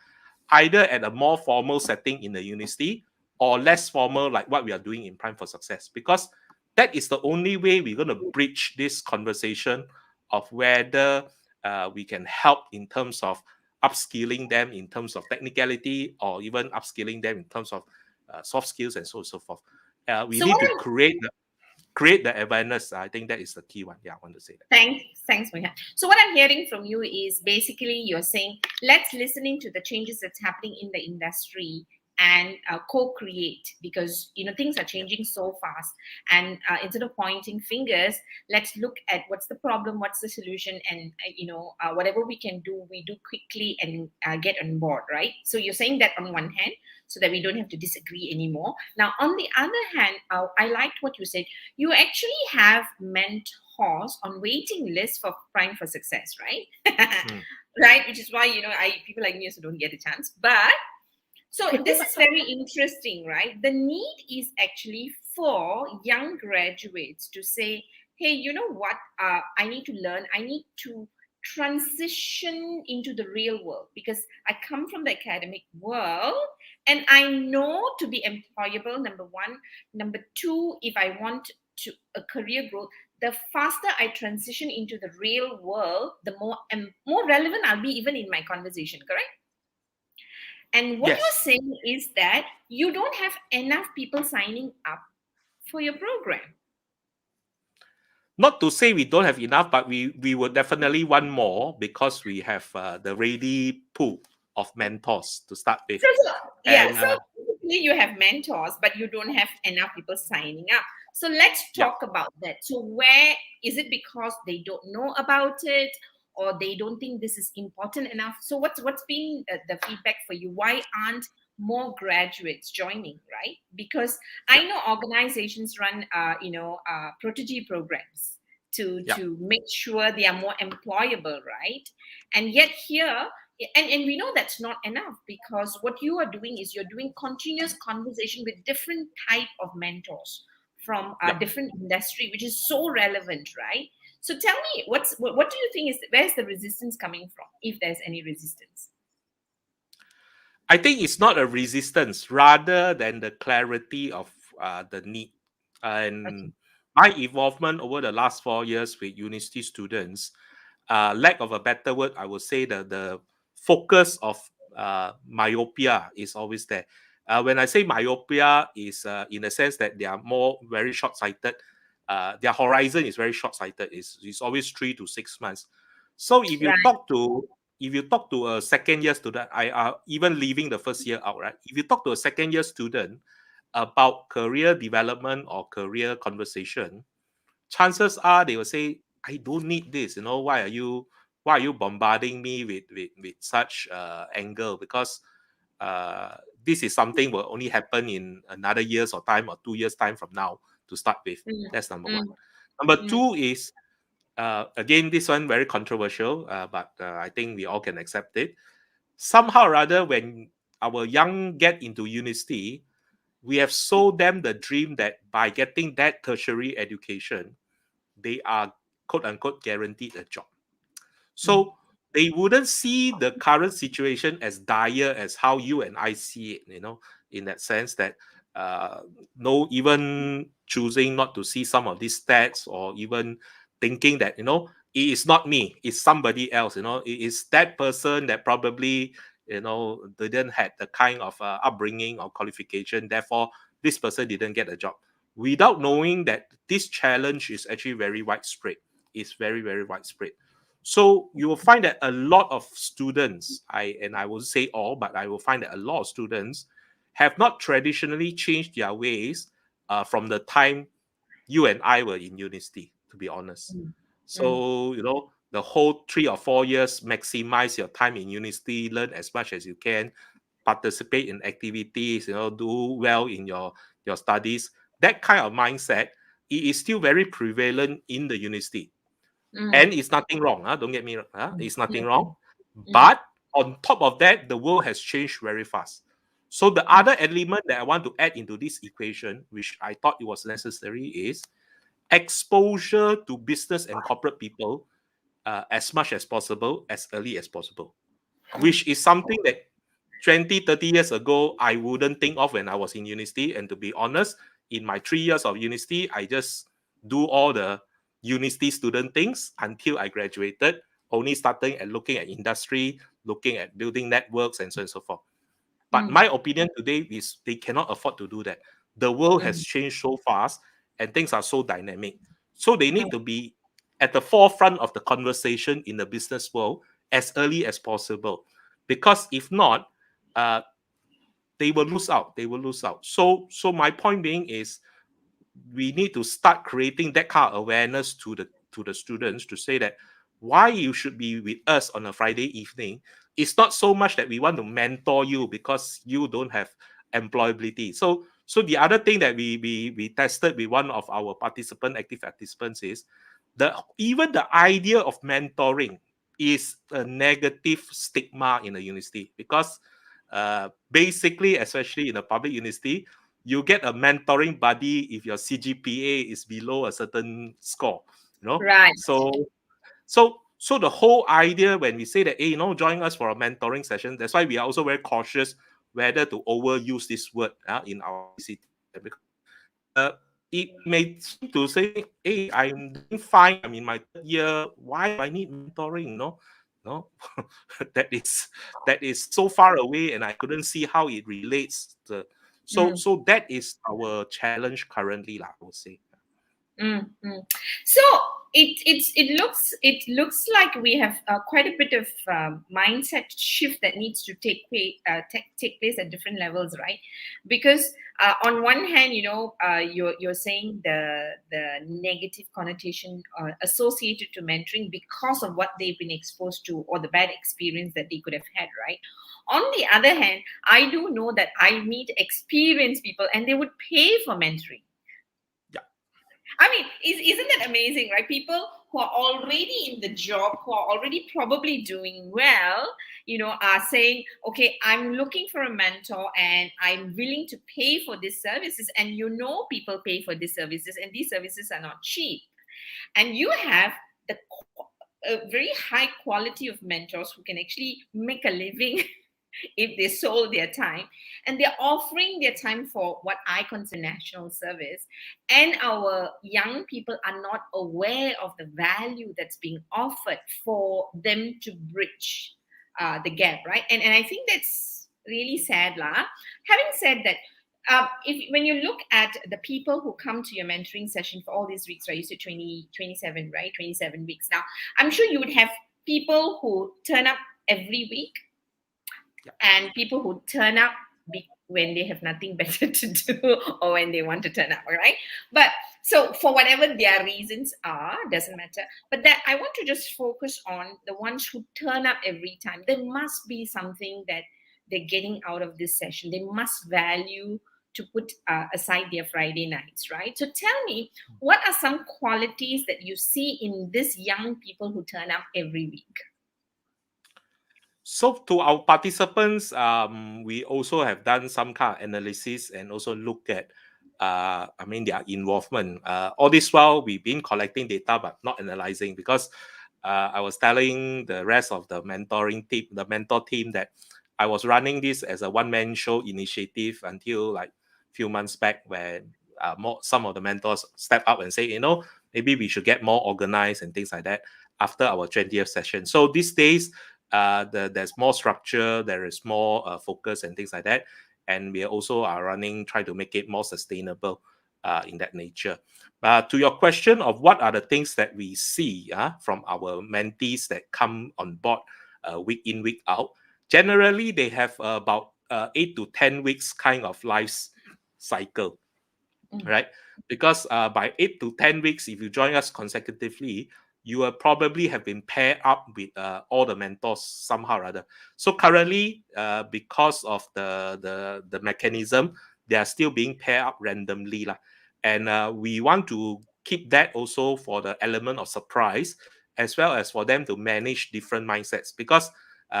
either at a more formal setting in the university or less formal, like what we are doing in Prime for Success. Because that is the only way we're going to bridge this conversation of whether we can help in terms of upskilling them in terms of technicality or even upskilling them in terms of soft skills and so on and so forth. We So need what to I'm create the awareness. I think that is the key one. Yeah, I want to say that. thanks, Mui Han. So what I'm hearing from you is basically you're saying let's listening to the changes that's happening in the industry and co-create, because things are Yeah. changing so fast, and instead of pointing fingers, let's look at what's the problem, what's the solution, and whatever we can do, we do quickly and get on board, right? So you're saying that on one hand, so that we don't have to disagree anymore. Now on the other hand, I liked what you said. You actually have mentors on waiting list for Prime for Success, right? Mm. Right, which is why I people like me also don't get a chance. But so this is very interesting, right? The need is actually for young graduates to say, hey, you know what? I need to learn. I need to transition into the real world because I come from the academic world and I know to be employable, number one. Number two, if I want to a career growth, the faster I transition into the real world, the more relevant I'll be even in my conversation, correct? And what Yes. you're saying is that you don't have enough people signing up for your program. Not to say we don't have enough, but we would definitely want more because we have the ready pool of mentors to start with. Yeah, And so basically you have mentors, but you don't have enough people signing up. So let's yeah, talk about that. So where is it because they don't know about it, or they don't think this is important enough? So what's been the feedback for you? Why aren't more graduates joining, right? Because yeah, I know organizations run protege programs, Yeah. to make sure they are more employable, right? And yet here, and we know that's not enough, because what you are doing is you're doing continuous conversation with different type of mentors from a Yeah. different industry, which is so relevant, right? So tell me, what do you think is, where's the resistance coming from, if there's any resistance? I think it's not a resistance rather than the clarity of the need. Okay. And my involvement over the last 4 years with university students, lack of a better word, I would say the focus of myopia is always there. When I say myopia, is in the sense that they are more very short-sighted. Their horizon is very short-sighted. It's always 3 to 6 months. So Right. if you talk to a second year student, I are even leaving the first year out, right? If you talk to a second year student about career development or career conversation, chances are they will say, I don't need this. Why are you bombarding me with such angle? Because uh, this is something will only happen in another years or time or 2 years time from now to start with. Mm, That's number one. mm, Number mm, two is again, this one very controversial, but I think we all can accept it. Somehow or other, when our young get into university, we have sold them the dream that by getting that tertiary education, they are quote unquote guaranteed a job. mm, So they wouldn't see the current situation as dire as how you and I see it, in that sense that uh, no, even choosing not to see some of these stats or even thinking that, it is not me, it's somebody else, it is that person that probably, didn't have the kind of upbringing or qualification. Therefore, this person didn't get a job without knowing that this challenge is actually very widespread. It's very, very widespread. So you will find that a lot of students, I will say all, but I will find that a lot of students have not traditionally changed their ways from the time you and I were in university, to be honest. mm, mm, So, the whole 3 or 4 years, maximize your time in university, learn as much as you can, participate in activities, do well in your studies. That kind of mindset, it is still very prevalent in the university. mm, And it's nothing wrong. Don't get me wrong. mm, It's nothing mm, wrong. mm, But on top of that, the world has changed very fast. So the mm, other element that I want to add into this equation, which I thought it was necessary, is exposure to business and corporate people as much as possible, as early as possible, mm, which is something that 20, 30 years ago, I wouldn't think of when I was in university. And to be honest, in my 3 years of university, I just do all the university student things until I graduated, only starting and looking at industry, looking at building networks, and so on and so forth. But mm, my opinion today is they cannot afford to do that. The world has mm, changed so fast and things are so dynamic. So they mm, need to be at the forefront of the conversation in the business world as early as possible. Because if not, uh, they will lose out. They will lose out. So my point being is we need to start creating that kind of awareness to the students to say that why you should be with us on a Friday evening. It's not so much that we want to mentor you because you don't have employability. So the other thing that we tested with one of our active participants is even the idea of mentoring is a negative stigma in the university because basically, especially in a public university, you get a mentoring buddy if your CGPA is below a certain score. right. So the whole idea when we say that, hey, join us for a mentoring session, that's why we are also very cautious whether to overuse this word in our ICT. Because it may seem to say, hey, I'm doing fine, I'm in my third year, why do I need mentoring? No, that is so far away, and I couldn't see how it relates to. So Mm. so that is our challenge currently, I would say. Mm, mm. So it looks like we have quite a bit of mindset shift that needs to take place at different levels, right? Because on one hand, you're saying the negative connotation associated to mentoring because of what they've been exposed to or the bad experience that they could have had, right? On the other hand, I do know that I meet experienced people and they would pay for mentoring. Yeah. I mean, isn't that amazing, right? People who are already in the job, who are already probably doing well, are saying, okay, I'm looking for a mentor and I'm willing to pay for these services. And people pay for these services, and these services are not cheap. And you have the a very high quality of mentors who can actually make a living if they sold their time, and they're offering their time for what I consider national service, and our young people are not aware of the value that's being offered for them to bridge the gap, right? And I think that's really sad, lah. Having said that, if when you look at the people who come to your mentoring session for all these weeks, right? You said 27, right? 27 weeks. Now, I'm sure you would have people who turn up every week and people who turn up when they have nothing better to do or when they want to turn up, all right? But so for whatever their reasons are, doesn't matter. But that I want to just focus on the ones who turn up every time. There must be something that they're getting out of this session. They must value to put aside their Friday nights, right? So tell me, what are some qualities that you see in these young people who turn up every week? So to our participants, we also have done some kind of analysis and also looked at, their involvement. All this while, we've been collecting data but not analyzing, because I was telling the rest of the mentoring team, the mentor team, that I was running this as a one-man show initiative until like few months back, when some of the mentors step up and say, maybe we should get more organized and things like that after our 20th session. So these days, there's more structure, there is more focus and things like that, and we also are try to make it more sustainable in that nature. To your question of what are the things that we see from our mentees that come on board week in, week out, generally they have about 8 to 10 weeks kind of life cycle, right? Because by 8 to 10 weeks, if you join us consecutively, you will probably have been paired up with all the mentors somehow or other. So currently, because of the mechanism, they are still being paired up randomly, lah. And we want to keep that also for the element of surprise, as well as for them to manage different mindsets. Because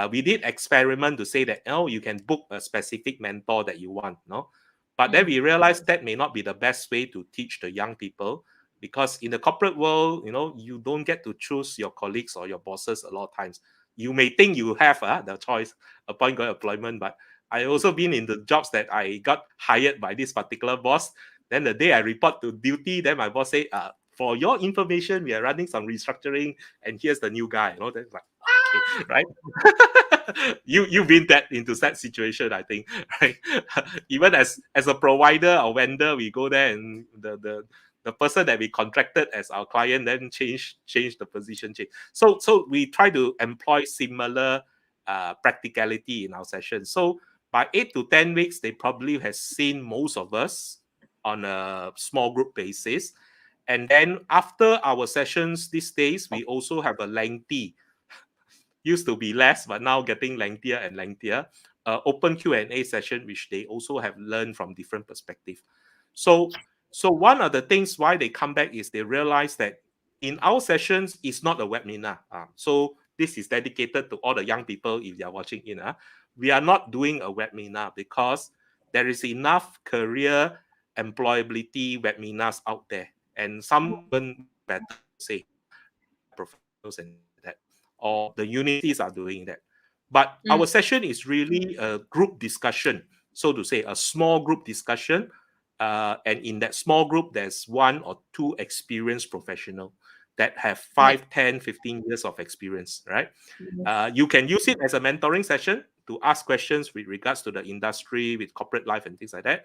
we did experiment to say that, you can book a specific mentor that you want, no? But then we realized that may not be the best way to teach the young people, because in the corporate world, you don't get to choose your colleagues or your bosses a lot of times. You may think you have the choice upon going employment, but I also been in the jobs that I got hired by this particular boss. Then the day I report to duty, then my boss say, for your information, we are running some restructuring, and here's the new guy. That's like, okay, right? You've been into that situation, I think, right? Even as a provider or vendor, we go there and the person that we contracted as our client then change the position change. So we try to employ similar practicality in our session. So by 8 to 10 weeks, they probably have seen most of us on a small group basis. And then after our sessions these days, we also have a lengthy, used to be less, but now getting lengthier and lengthier, open Q&A session, which they also have learned from different perspectives. So one of the things why they come back is they realize that in our sessions, it's not a webinar. So this is dedicated to all the young people, if they are watching in. We are not doing a webinar because there is enough career employability webinars out there. And some even better say, professionals and that, or the universities are doing that. But our session is really a group discussion, so to say, a small group discussion. And in that small group, there's 1 or 2 experienced professionals that have 5, 10, 15 years of experience, right? You can use it as a mentoring session to ask questions with regards to the industry, with corporate life and things like that.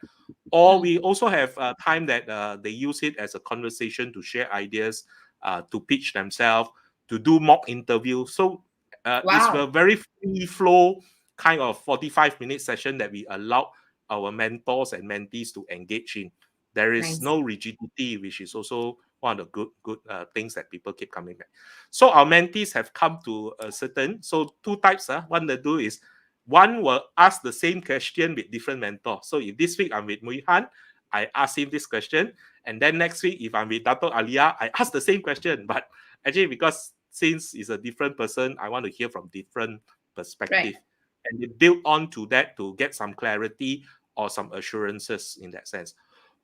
Or we also have time that they use it as a conversation to share ideas, to pitch themselves, to do mock interview. So it's a very free flow kind of 45-minute session that we allow our mentors and mentees to engage in. There is no rigidity, which is also one of the good things that people keep coming back. So our mentees have come to a certain, so 2 types. One they do is, one will ask the same question with different mentors. So if this week I'm with Mui Han, I ask him this question. And then next week, if I'm with Dato Alia, I ask the same question. But actually, because since it's a different person, I want to hear from different perspective. Right. And they build on to that to get some clarity or some assurances in that sense.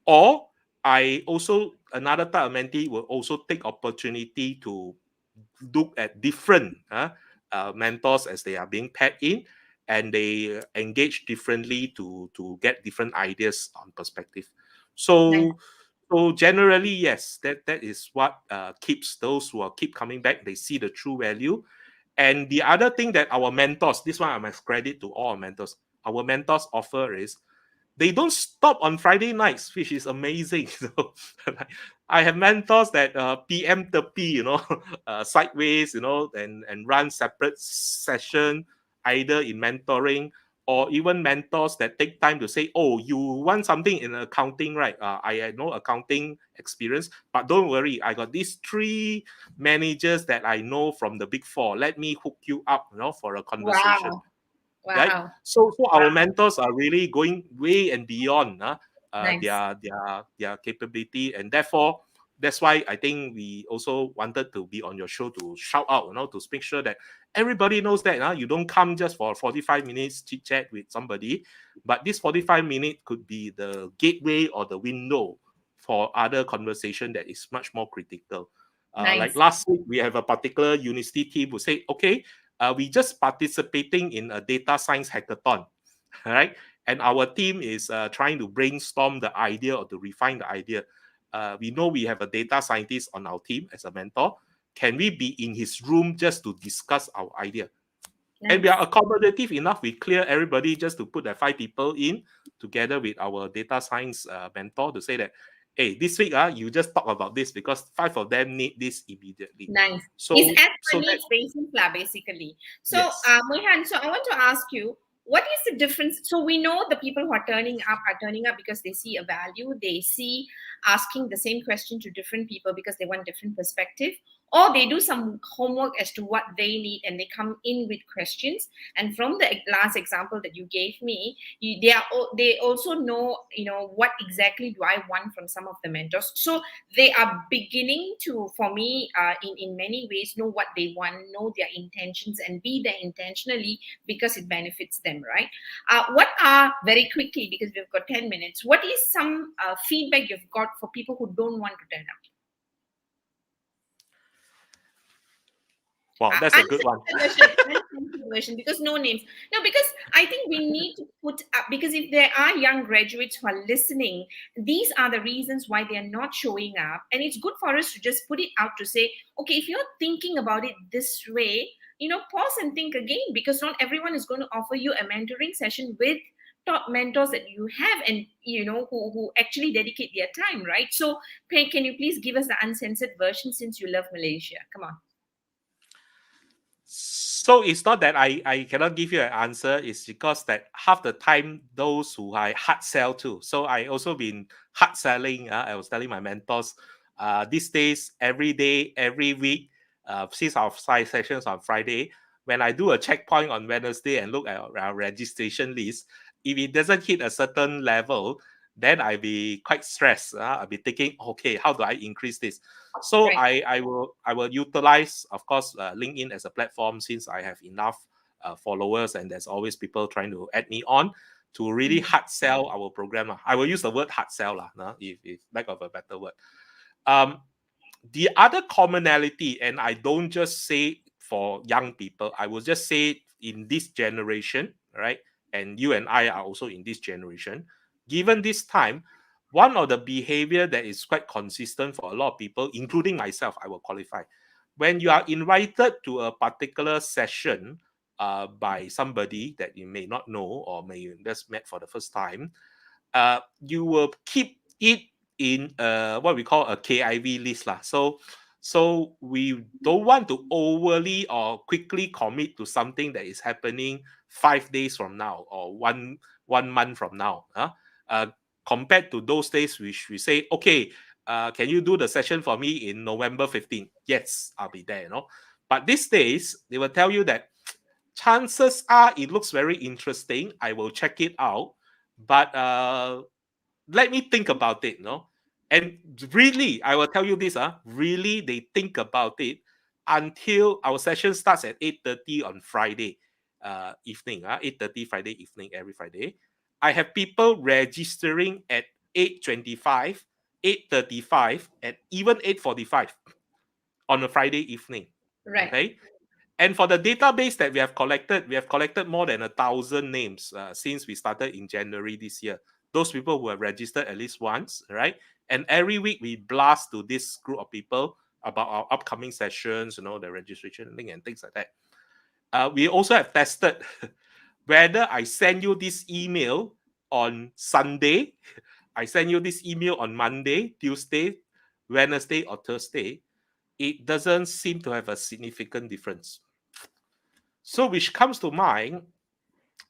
Or I also, another type of mentee will also take opportunity to look at different mentors as they are being paired in, and they engage differently to get different ideas on perspective. Nice. So generally, yes, that is what keeps those who are keep coming back. They see the true value. And the other thing that our mentors, this one I must credit to all our mentors, our mentors offer is they don't stop on Friday nights, which is amazing. So, I have mentors that PM the P, sideways, and run separate session, either in mentoring or even mentors that take time to say, oh, you want something in accounting, right? I had no accounting experience, but don't worry, I got these 3 managers that I know from the Big Four. Let me hook you up, for a conversation. Wow. Right? Wow. So our mentors are really going way and beyond Nice. their capability, and therefore that's why I think we also wanted to be on your show to shout out, to make sure that everybody knows that you don't come just for 45 minutes chit chat with somebody, but this 45 minutes could be the gateway or the window for other conversation that is much more critical. Like Nice. last week, we have a particular university team who say, okay, we just participating in a data science hackathon, right? And our team is trying to brainstorm the idea or to refine the idea. We know we have a data scientist on our team as a mentor. Can we be in his room just to discuss our idea? And we Nice. are accommodative enough. We clear everybody just to put that 5 people in together with our data science mentor to say that, hey, this week you just talk about this because 5 of them need this immediately. Nice. So, It's as per so that, needs basis, basically. So, yes. Mui Han, so I want to ask you, what is the difference? So we know the people who are turning up because they see a value. They see asking the same question to different people because they want different perspective, or they do some homework as to what they need and they come in with questions. And from the last example that you gave me, they also know, what exactly do I want from some of the mentors. So they are beginning to, for me, in many ways, know what they want, know their intentions, and be there intentionally because it benefits them, right? What are, very quickly, because we've got 10 minutes, what is some feedback you've got for people who don't want to turn up? Wow, that's a good one. Version, because no names. No, because I think we need to put up, because if there are young graduates who are listening, these are the reasons why they are not showing up. And it's good for us to just put it out to say, okay, if you're thinking about it this way, pause and think again, because not everyone is going to offer you a mentoring session with top mentors that you have, and who actually dedicate their time, right? So can you please give us the uncensored version, since you love Malaysia? Come on. So it's not that I cannot give you an answer. It's because that half the time those who I hard sell to. So I also been hard selling. I was telling my mentors, these days, every day, every week, since our side sessions on Friday, when I do a checkpoint on Wednesday and look at our registration list, if it doesn't hit a certain level, then I'll be quite stressed. I'll be thinking, okay, how do I increase this? So Right. I will utilize, of course, LinkedIn as a platform, since I have enough followers and there's always people trying to add me on to really hard sell our program. I will use the word hard sell, if lack of a better word. The other commonality, and I don't just say for young people, I will just say in this generation, right? And you and I are also in this generation. Given this time, one of the behavior that is quite consistent for a lot of people, including myself, I will qualify. When you are invited to a particular session by somebody that you may not know or may just met for the first time, you will keep it in what we call a KIV list lah. So we don't want to overly or quickly commit to something that is happening 5 days from now or one month from now. Compared to those days which we say, okay, can you do the session for me in November 15th? Yes, I'll be there. But these days they will tell you that chances are it looks very interesting. I will check it out, but let me think about it. And really, I will tell you this, really, they think about it until our session starts at 8:30 on Friday evening, 8:30 Friday evening, every Friday. I have people registering at 8:25, 8:35, and even 8:45 on a Friday evening. Right. Okay. And for the database that we have collected more than 1,000 names since we started in January this year. Those people who have registered at least once, right? And every week we blast to this group of people about our upcoming sessions, the registration link and things like that. We also have tested whether I send you this email on Sunday, I send you this email on Monday, Tuesday, Wednesday, or Thursday. It doesn't seem to have a significant difference. So, which comes to mind,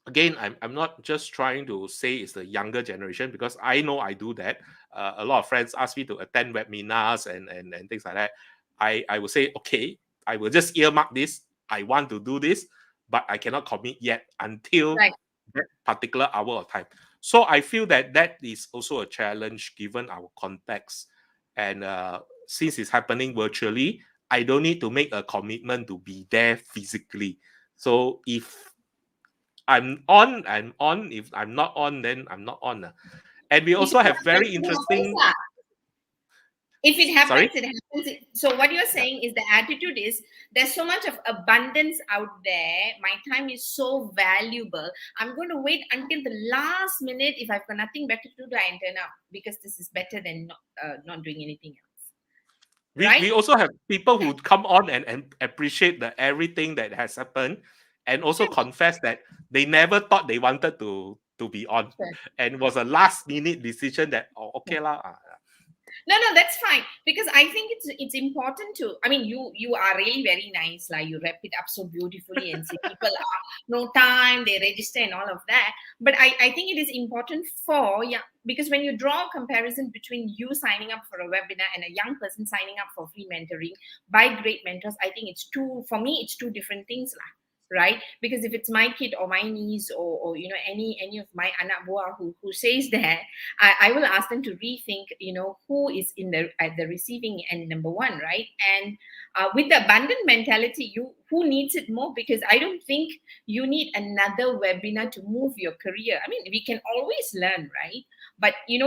again, I'm not just trying to say it's the younger generation, because I know I do that. A lot of friends ask me to attend webinars and things like that. I will say, okay, I will just earmark this. I want to do this, but I cannot commit yet until Right. that particular hour of time. So I feel that is also a challenge given our context. And since it's happening virtually, I don't need to make a commitment to be there physically. So if I'm on, I'm on. If I'm not on, then I'm not on. And we If also it have happens, very it happens, interesting. lah. If it Sorry. happens, it happens. So what you're Yeah. saying is the attitude is there's so much of abundance out there. My time is so valuable. I'm going to wait until the last minute. If I've got nothing better to do, I turn up because this is better than not doing anything else. We Right? also have people who come on and appreciate the everything that has happened, and also confess that they never thought they wanted to be on, Sure. and was a last minute decision that, oh, okay lah. No, that's fine, because I think it's important to. I mean, you are really very nice, like you wrap it up so beautifully and say people are no time, they register and all of that. But I think it is important for, yeah, because when you draw a comparison between you signing up for a webinar and a young person signing up for free mentoring by great mentors, I think it's two, for me it's two different things lah. Right, because if it's my kid or my niece or any of my anak buah who says that, I will ask them to rethink, who is in the at the receiving end, number one, right? And with the abundant mentality, who needs it more? Because I don't think you need another webinar to move your career. I mean, we can always learn, right? But you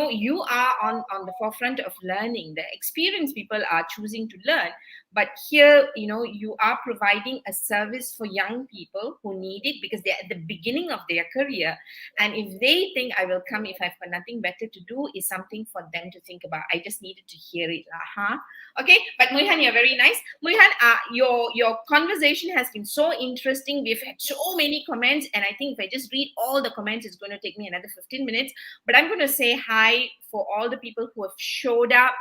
are on the forefront of learning. The experienced people are choosing to learn, but here, you are providing a service for young people who need it because they're at the beginning of their career. And if they think I will come if I've got nothing better to do, is something for them to think about. I just needed to hear it. Okay, but Mui Han, you're very nice. Mui Han, your conversation has been so interesting. We've had so many comments, and I think if I just read all the comments, it's going to take me another 15 minutes. But I'm going to say hi for all the people who have showed up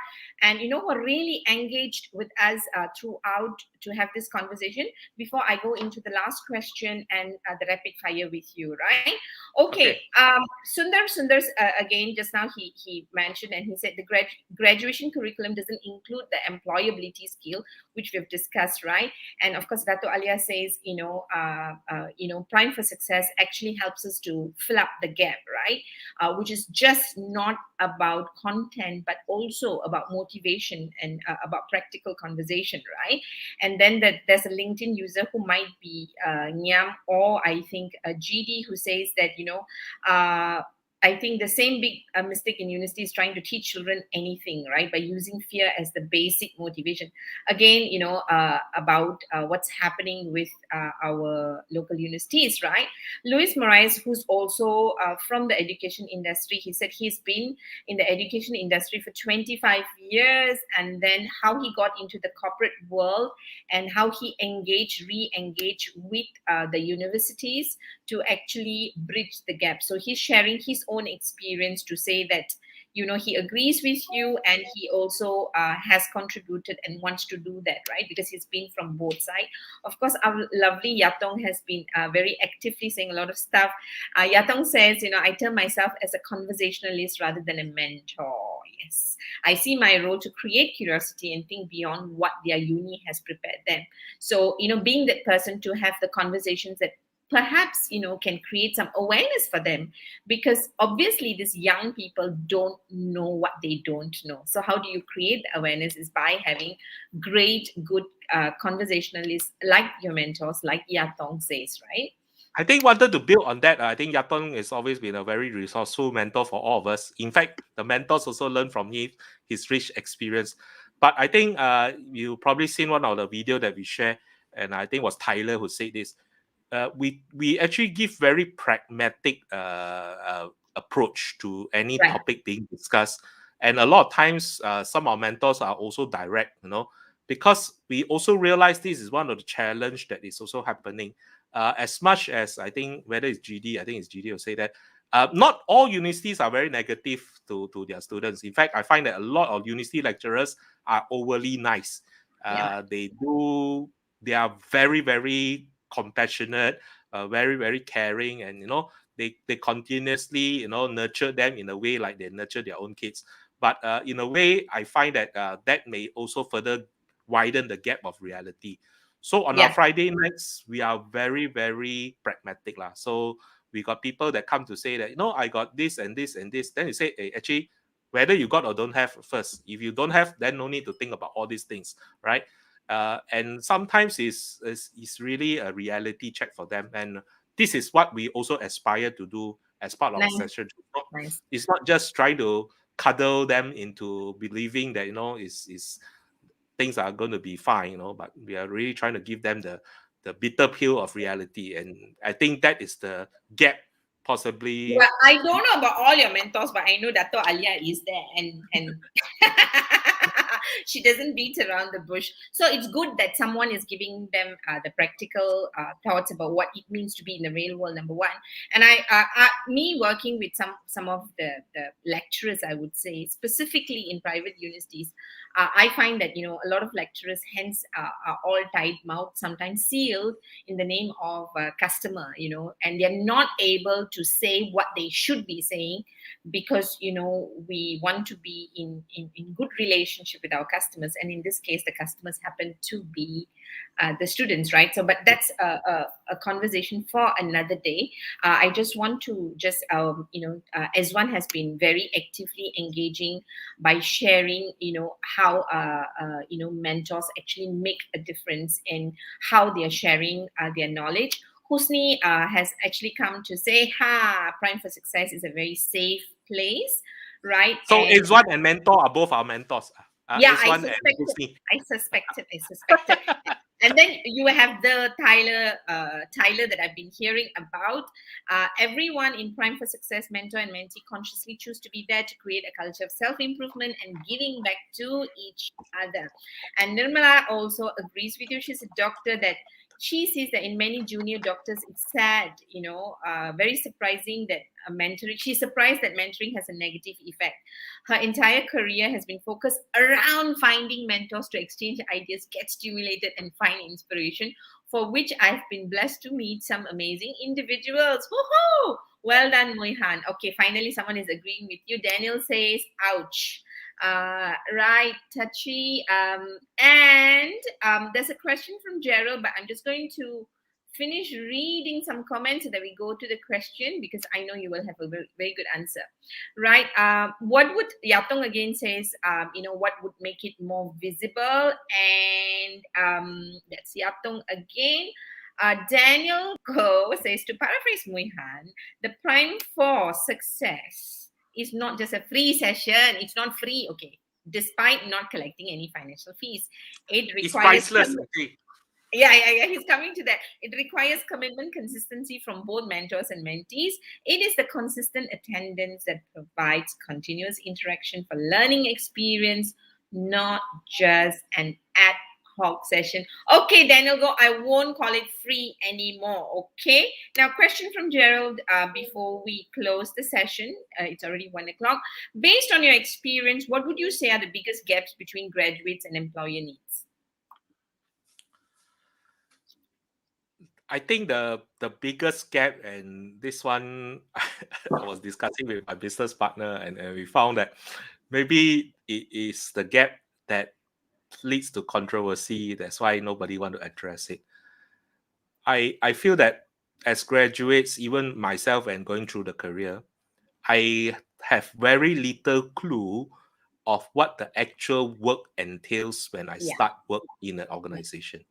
and who are really engaged with us throughout to have this conversation before I go into the last question and the rapid fire with you, right? Okay. Okay. Sundar's again just now he mentioned, and he said the graduation curriculum doesn't include the employability skill, which we've discussed, right? And of course, Dato Alia says, Prime for Success actually helps us to fill up the gap, right? Which is just not about content, but also about motivation and about practical conversation, right? And then there's a LinkedIn user who might be Nyam, or I think GD, who says that, I think the same big mistake in university is trying to teach children anything, right? By using fear as the basic motivation. Again, about what's happening with our local universities, right? Luis Moraes, who's also from the education industry, he said he's been in the education industry for 25 years, and then how he got into the corporate world and how he re-engaged with the universities to actually bridge the gap. So he's sharing his own experience to say that he agrees with you, and he also has contributed and wants to do that, right? Because he's been from both sides. Of course, our lovely Yatong has been very actively saying a lot of stuff. Yatong says, I term myself as a conversationalist rather than a mentor. Yes, I see my role to create curiosity and think beyond what their uni has prepared them. So, being that person to have the conversations that perhaps can create some awareness for them, because obviously these young people don't know what they don't know. So how do you create the awareness is by having great good conversationalists like your mentors, like Yatong says, right? I think wanted to build on that. I think Yatong has always been a very resourceful mentor for all of us. In fact, the mentors also learn from his rich experience. But I think you probably seen one of the video that we share, and I think it was Tyler who said this. We actually give very pragmatic approach to any Right. topic being discussed, and a lot of times some of our mentors are also direct, because we also realize this is one of the challenge that is also happening. As much as I think whether it's GD, I think it's GD will say that not all universities are very negative to their students. In fact, I find that a lot of university lecturers are overly nice. Yeah. They are very, very compassionate, very, very caring, and they continuously nurture them in a way like they nurture their own kids. But in a way, I find that that may also further widen the gap of reality. So on our Yeah. Friday nights, we are very, very pragmatic lah. So we got people that come to say that, I got this and this and this. Then you say, hey, actually, whether you got or don't have first. If you don't have, then no need to think about all these things, right? And sometimes it's really a reality check for them. And this is what we also aspire to do as part of our Nice. session. Nice. It's not just trying to cuddle them into believing that, is things are going to be fine, but we are really trying to give them the bitter pill of reality. And I think that is the gap possibly. Well, I don't know about all your mentors, but I know Dato Alia is there, and she doesn't beat around the bush. So it's good that someone is giving them the practical thoughts about what it means to be in the real world. Number one, and me working with some of the lecturers, I would say specifically in private universities, I find that a lot of lecturers hence are all tight mouthed, sometimes sealed in the name of customer, and they're not able to say what they should be saying, because we want to be in good relationship with our customers, and in this case the customers happen to be the students, right? So but that's a conversation for another day. I just want to just as one has been very actively engaging by sharing how mentors actually make a difference in how they are sharing their knowledge. Husni has actually come to say, Prime for Success is a very safe place, right? So And Izwan and Mentor are both our mentors. yeah, Izwan and Husni. I suspected. And then you have the Tyler that I've been hearing about. Everyone in Prime for Success, mentor and mentee, consciously choose to be there to create a culture of self-improvement and giving back to each other. And Nirmala also agrees with you. She's a doctor that she sees that in many junior doctors, it's sad, very surprising that she's surprised that mentoring has a negative effect. Her entire career has been focused around finding mentors to exchange ideas, get stimulated, and find inspiration, for which I've been blessed to meet some amazing individuals. Woohoo! Well done, Mui Han. Okay, finally someone is agreeing with you. Daniel says, ouch. Right, touchy. And there's a question from Gerald, but I'm just going to finish reading some comments so that we go to the question, because I know you will have a very, very good answer. Right. What would Yatong again says, what would make it more visible? And that's Yatong again. Daniel Koh says, to paraphrase Mui Han, the prime for success is not just a free session. It's not free, okay, despite not collecting any financial fees. It It's requires priceless. Okay. yeah, he's coming to that. It requires commitment, consistency from both mentors and mentees. It is the consistent attendance that provides continuous interaction for learning experience, not just an ad hoc session. Okay, Daniel, go. I won't call it free anymore. Okay. Now, question from Gerald before we close the session. It's already 1:00. Based on your experience, what would you say are the biggest gaps between graduates and employer needs? I think the biggest gap, and this one I was discussing with my business partner, and we found that maybe it is the gap that leads to controversy. That's why nobody want to address it. I feel that as graduates, even myself and going through the career, I have very little clue of what the actual work entails when I Yeah. start work in an organization,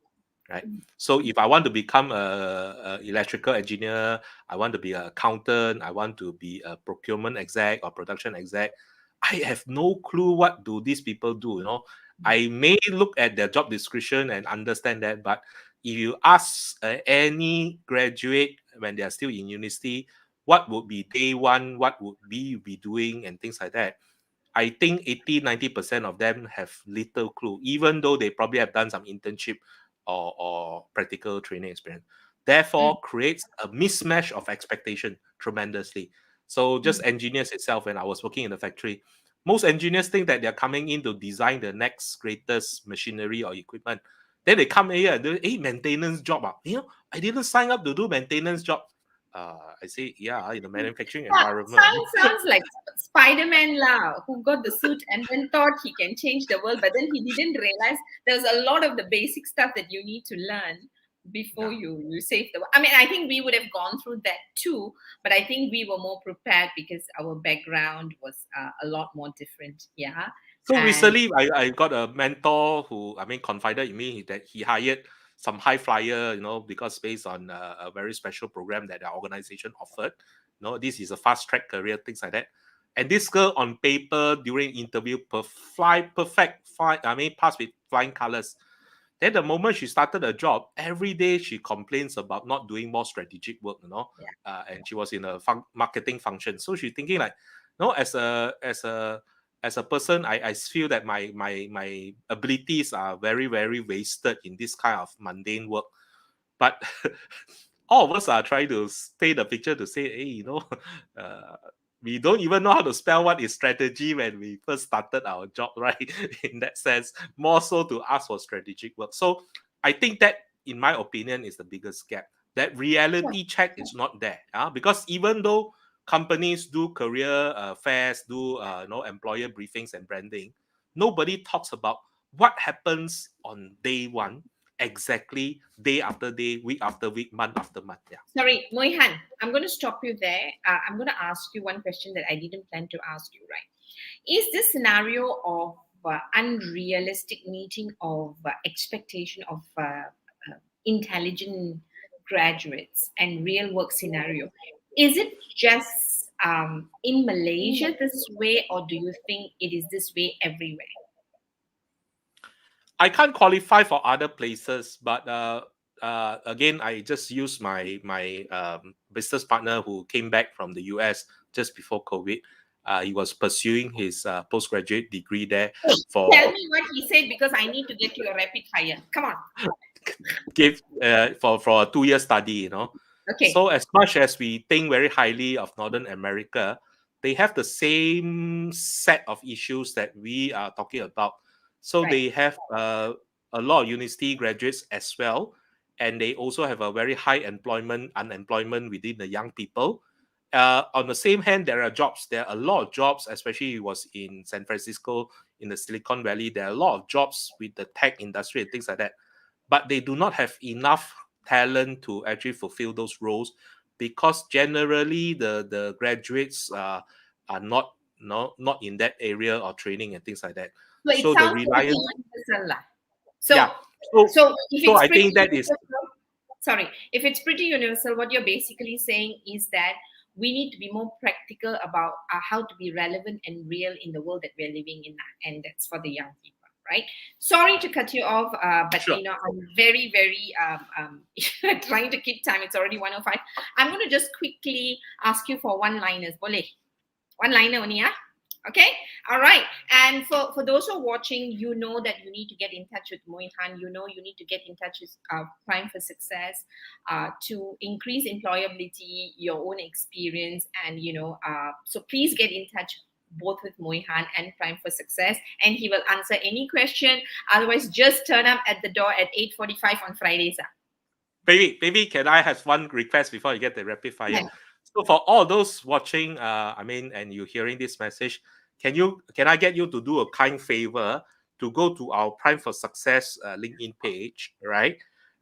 right? So if I want to become a electrical engineer, I want to be an accountant, I want to be a procurement exec or production exec, I have no clue what do these people do. I may look at their job description and understand that, but if you ask any graduate when they are still in university, what would be day one, what would we be doing, and things like that, I think 80-90% of them have little clue, even though they probably have done some internship or practical training experience. Mm, Therefore, creates a mismatch of expectation tremendously. So mm. just engineers itself, when I was working in the factory, most engineers think that they're coming in to design the next greatest machinery or equipment. Then they come here and do, hey, maintenance job. I didn't sign up to do maintenance job. I say, yeah, in the manufacturing environment. Sounds like Spider-Man lah, who got the suit and then thought he can change the world, but then he didn't realize there's a lot of the basic stuff that you need to learn before Yeah. you save the world. I mean, I think we would have gone through that too, but I think we were more prepared because our background was a lot more different. Yeah, So and recently, I got a mentor who, confided in me that he hired some high flyer, because based on a very special program that the organization offered. This is a fast track career, things like that. And this girl on paper during interview, perfect, fine. Passed with flying colors. Then the moment she started a job, every day she complains about not doing more strategic work, yeah. and she was in a marketing function. So she's thinking like, no, as a person, I feel that my abilities are very, very wasted in this kind of mundane work. But all of us are trying to paint the picture to say, hey, uh, we don't even know how to spell what is strategy when we first started our job, right? In that sense, more so to ask for strategic work. So I think that, in my opinion, is the biggest gap. That reality check is not there, because even though companies do career fairs, do employer briefings and branding, nobody talks about what happens on day one, exactly, day after day, week after week, month after month. Yeah. Sorry, Moihan, I'm going to stop you there. I'm going to ask you one question that I didn't plan to ask you, right? Is this scenario of unrealistic meeting of expectation of intelligent graduates and real work scenario, is it just in Malaysia this way, or do you think it is this way everywhere? I can't qualify for other places, but again, I just use my business partner who came back from the US just before COVID. He was pursuing his postgraduate degree there Tell for me what he said because I need to get to a rapid fire. Come on. for a 2 year study. Okay. So as much as we think very highly of Northern America, they have the same set of issues that we are talking about. So Right. they have a lot of university graduates as well, and they also have a very high unemployment within the young people. On the same hand, there are jobs. There are a lot of jobs, especially it was in San Francisco, in the Silicon Valley. There are a lot of jobs with the tech industry and things like that, but they do not have enough talent to actually fulfill those roles, because generally the graduates are not in that area or training and things like that. So it So the sounds pretty reliance, universal lah. yeah. So So so if so it's I pretty think that is universal, sorry, if it's pretty universal, what you're basically saying is that we need to be more practical about how to be relevant and real in the world that we're living in, and that's for the young people, right? Sorry to cut you off, but sure. I'm very, very trying to keep time. It's already 1:05. I'm going to just quickly ask you for one-liners. Boleh? One liner only, yeah? Okay, all right. And for those who are watching, you know that you need to get in touch with Mui Han. You know you need to get in touch with Prime for Success to increase employability, your own experience, and so please get in touch both with Mui Han and Prime for Success, and he will answer any question. Otherwise, just turn up at the door at 8:45 on Fridays. Maybe can I have one request before you get the rapid fire? Yeah. So for all those watching, and you hearing this message, can I get you to do a kind favor to go to our Prime for Success LinkedIn page, right?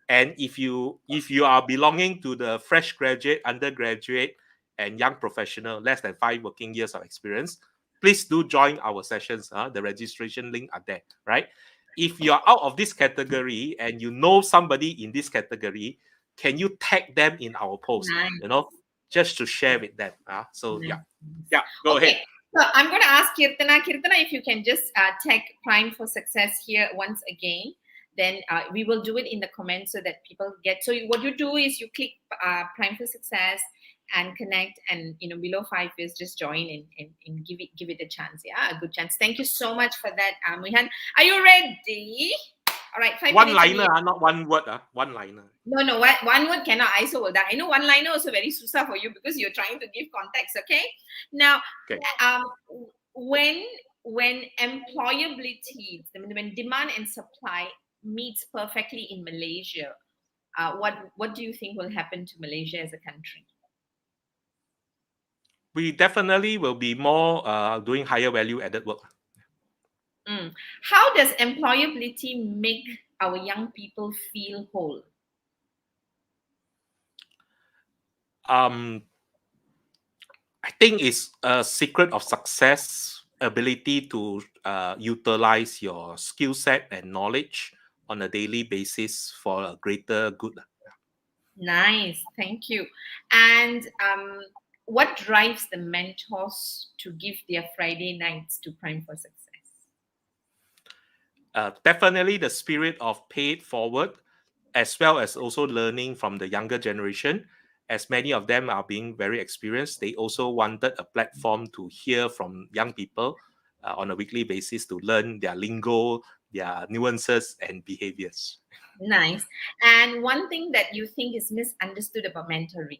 And if you are belonging to the fresh graduate, undergraduate, and young professional, less than 5 working years of experience, please do join our sessions. The registration link are there, right? If you are out of this category and you know somebody in this category, can you tag them in our post? Nice. Just to share with them. So Nice. yeah, go ahead. Okay. So I'm going to ask Kirtana. Kirtana, if you can just tag Prime for Success here once again, then we will do it in the comments so that people get. So what you do is you click Prime for Success and connect, and below 5 years, just join and give it a chance. Yeah, a good chance. Thank you so much for that, Mui Han. Are you ready? All right, 5 One minutes. liner, not one word. One liner. No, one word cannot. I so will that. I know one liner also very susa for you because you're trying to give context. Okay. Now, Okay. When employability, when demand and supply meets perfectly in Malaysia, what do you think will happen to Malaysia as a country? We definitely will be more doing higher value added work. How does employability make our young people feel whole? I think it's a secret of success, ability to utilize your skill set and knowledge on a daily basis for a greater good. Nice, thank you. And what drives the mentors to give their Friday nights to Prime for Success? Definitely the spirit of pay it forward, as well as also learning from the younger generation. As many of them are being very experienced, they also wanted a platform to hear from young people on a weekly basis to learn their lingo, their nuances, and behaviors. Nice. And one thing that you think is misunderstood about mentoring?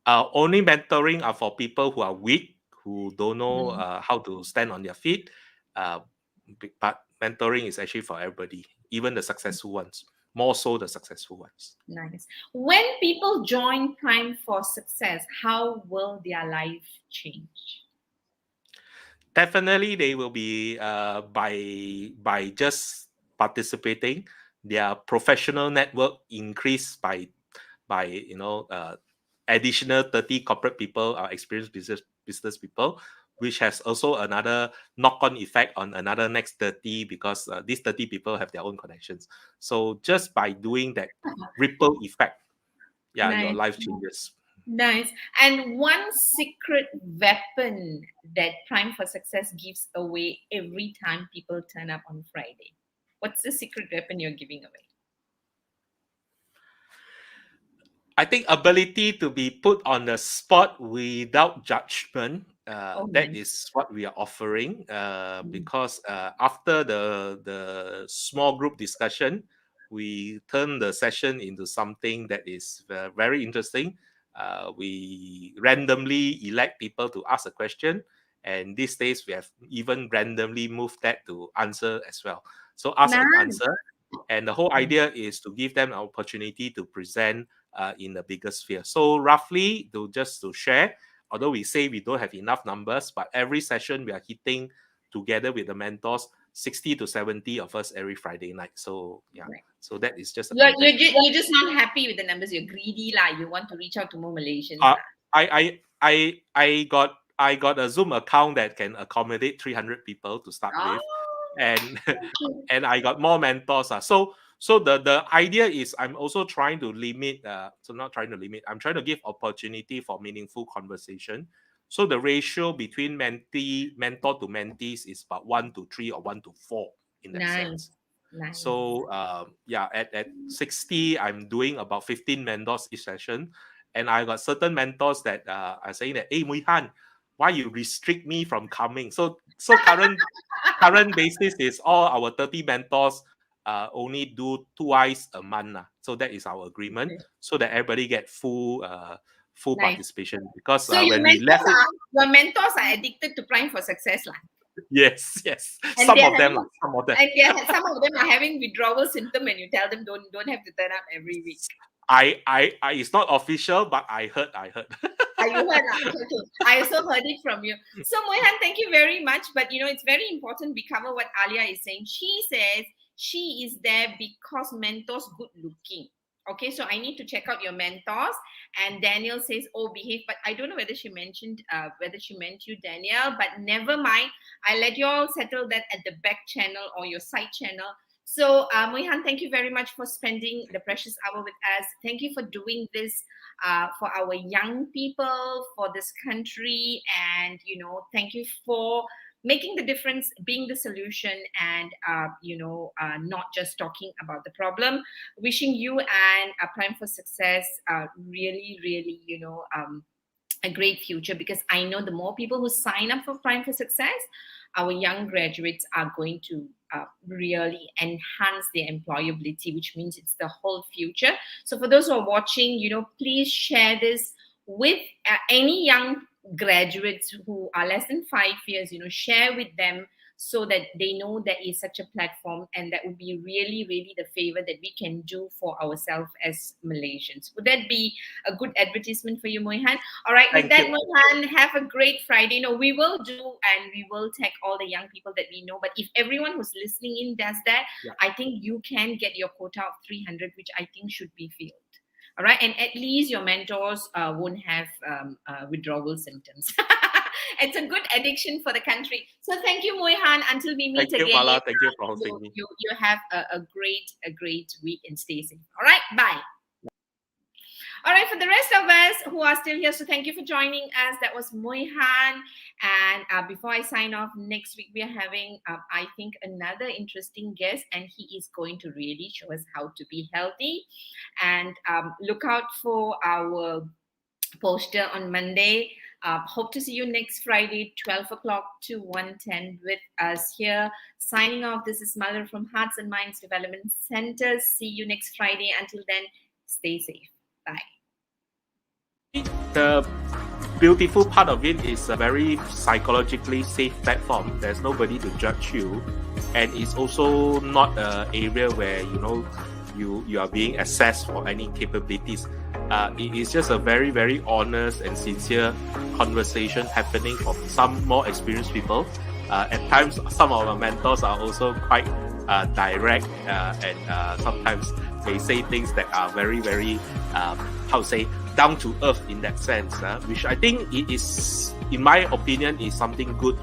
Only mentoring are for people who are weak, who don't know how to stand on their feet. But mentoring is actually for everybody, even the successful ones, more so the successful ones. Nice. When people join Prime for Success, how will their life change? Definitely, they will be by just participating, their professional network increase by additional 30 corporate people, experienced business people, which has also another knock-on effect on another next 30 because these 30 people have their own connections. So just by doing that ripple effect, your Nice. life changes. Nice. And one secret weapon that Prime for Success gives away every time people turn up on Friday. What's the secret weapon you're giving away? I think ability to be put on the spot without judgment. That Nice. is what we are offering. Because after the small group discussion, we turn the session into something that is very interesting. We randomly elect people to ask a question, and these days we have even randomly moved that to answer as well. So ask and Nice. answer, and the whole idea is to give them an opportunity to present in the bigger sphere. So roughly, to share, although we say we don't have enough numbers, but every session we are hitting together with the mentors 60 to 70 of us every Friday night. So yeah, Right. so that is just a You're just not happy with the numbers. You're greedy, like you want to reach out to more Malaysians. I got a Zoom account that can accommodate 300 people to start with, and and I got more mentors. So the idea is I'm also trying to limit. So not trying to limit. I'm trying to give opportunity for meaningful conversation. So the ratio between mentor to mentees is about 1 to 3 or 1 to 4 in that sense. Nice. So at 60, I'm doing about 15 mentors each session, and I got certain mentors that are saying that, "Hey, Mui Han, why you restrict me from coming?" So current basis is all our 30 mentors only do twice a month. So that is our agreement, so that everybody get full participation. Because So when we left it, your mentors are addicted to Prime for Success, lah. yes, And some they're of them, having- some of them. And some of them are having withdrawal symptom, and you tell them don't have to turn up every week. I it's not official, but I heard. You heard that? Okay. I also heard it from you. So Mui Han, thank you very much. But it's very important we cover what Alia is saying. She says she is there because mentors good looking. Okay, so I need to check out your mentors. And Daniel says, "Oh, behave." But I don't know whether she meant you, Danielle. But never mind. I'll let you all settle that at the back channel or your side channel. So, Mui Han, thank you very much for spending the precious hour with us. Thank you for doing this for our young people, for this country, and thank you for making the difference, being the solution, and not just talking about the problem. Wishing you and Prime for Success really, really, a great future, because I know the more people who sign up for Prime for Success, our young graduates are going to really enhance their employability, which means it's the whole future. So for those who are watching, please share this with any young graduates who are less than 5 years. Share with them so that they know there is such a platform, and that would be really, really the favor that we can do for ourselves as Malaysians. Would that be a good advertisement for you, Mui Han? All right, with that, Mui Han, have a great Friday. We will do, and we will tag all the young people that we know. But if everyone who's listening in does that, I think you can get your quota of 300, which I think should be filled. All right, and at least your mentors won't have withdrawal symptoms. It's a good addiction for the country. So thank you, Mui Han. Until we meet again. Thank you, Mala. Thank you for hosting me. You have a great week, and stay safe. All right, bye. All right, for the rest of us who are still here, so thank you for joining us. That was Mui Han. And before I sign off, next week we are having, I think, another interesting guest, and he is going to really show us how to be healthy. And look out for our poster on Monday. Hope to see you next Friday, 12 o'clock to 1:10 with us here. Signing off, this is Mother from Hearts and Minds Development Center. See you next Friday. Until then, stay safe. Bye. The beautiful part of it is a very psychologically safe platform. There's nobody to judge you, and it's also not an area where you are being assessed for any capabilities. It is just a very, very honest and sincere conversation happening from some more experienced people. At times, some of our mentors are also quite direct, and sometimes they say things that are very, very, down to earth in that sense, which I think it is, in my opinion, is something good,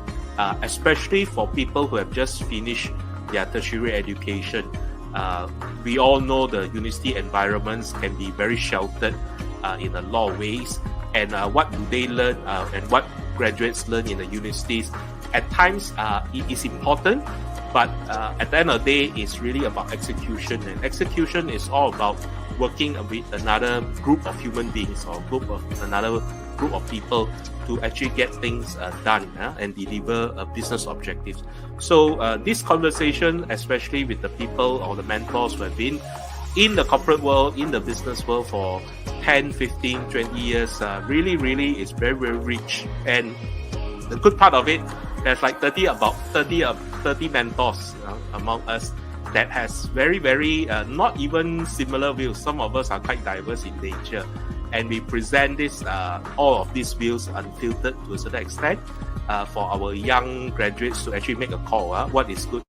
especially for people who have just finished their tertiary education. We all know the university environments can be very sheltered in a lot of ways. And what do they learn, and what graduates learn in the universities? At times, it is important, but at the end of the day, it's really about execution. And execution is all about working with another group of human beings, or another group of people to actually get things done and deliver business objectives. So this conversation, especially with the people or the mentors who have been in the corporate world, in the business world for 10, 15, 20 years, really, really is very, very rich. And the good part of it, there's like 30 mentors among us that has very, very not even similar views. Some of us are quite diverse in nature, and we present this all of these views unfiltered to a certain extent for our young graduates to actually make a call. What is good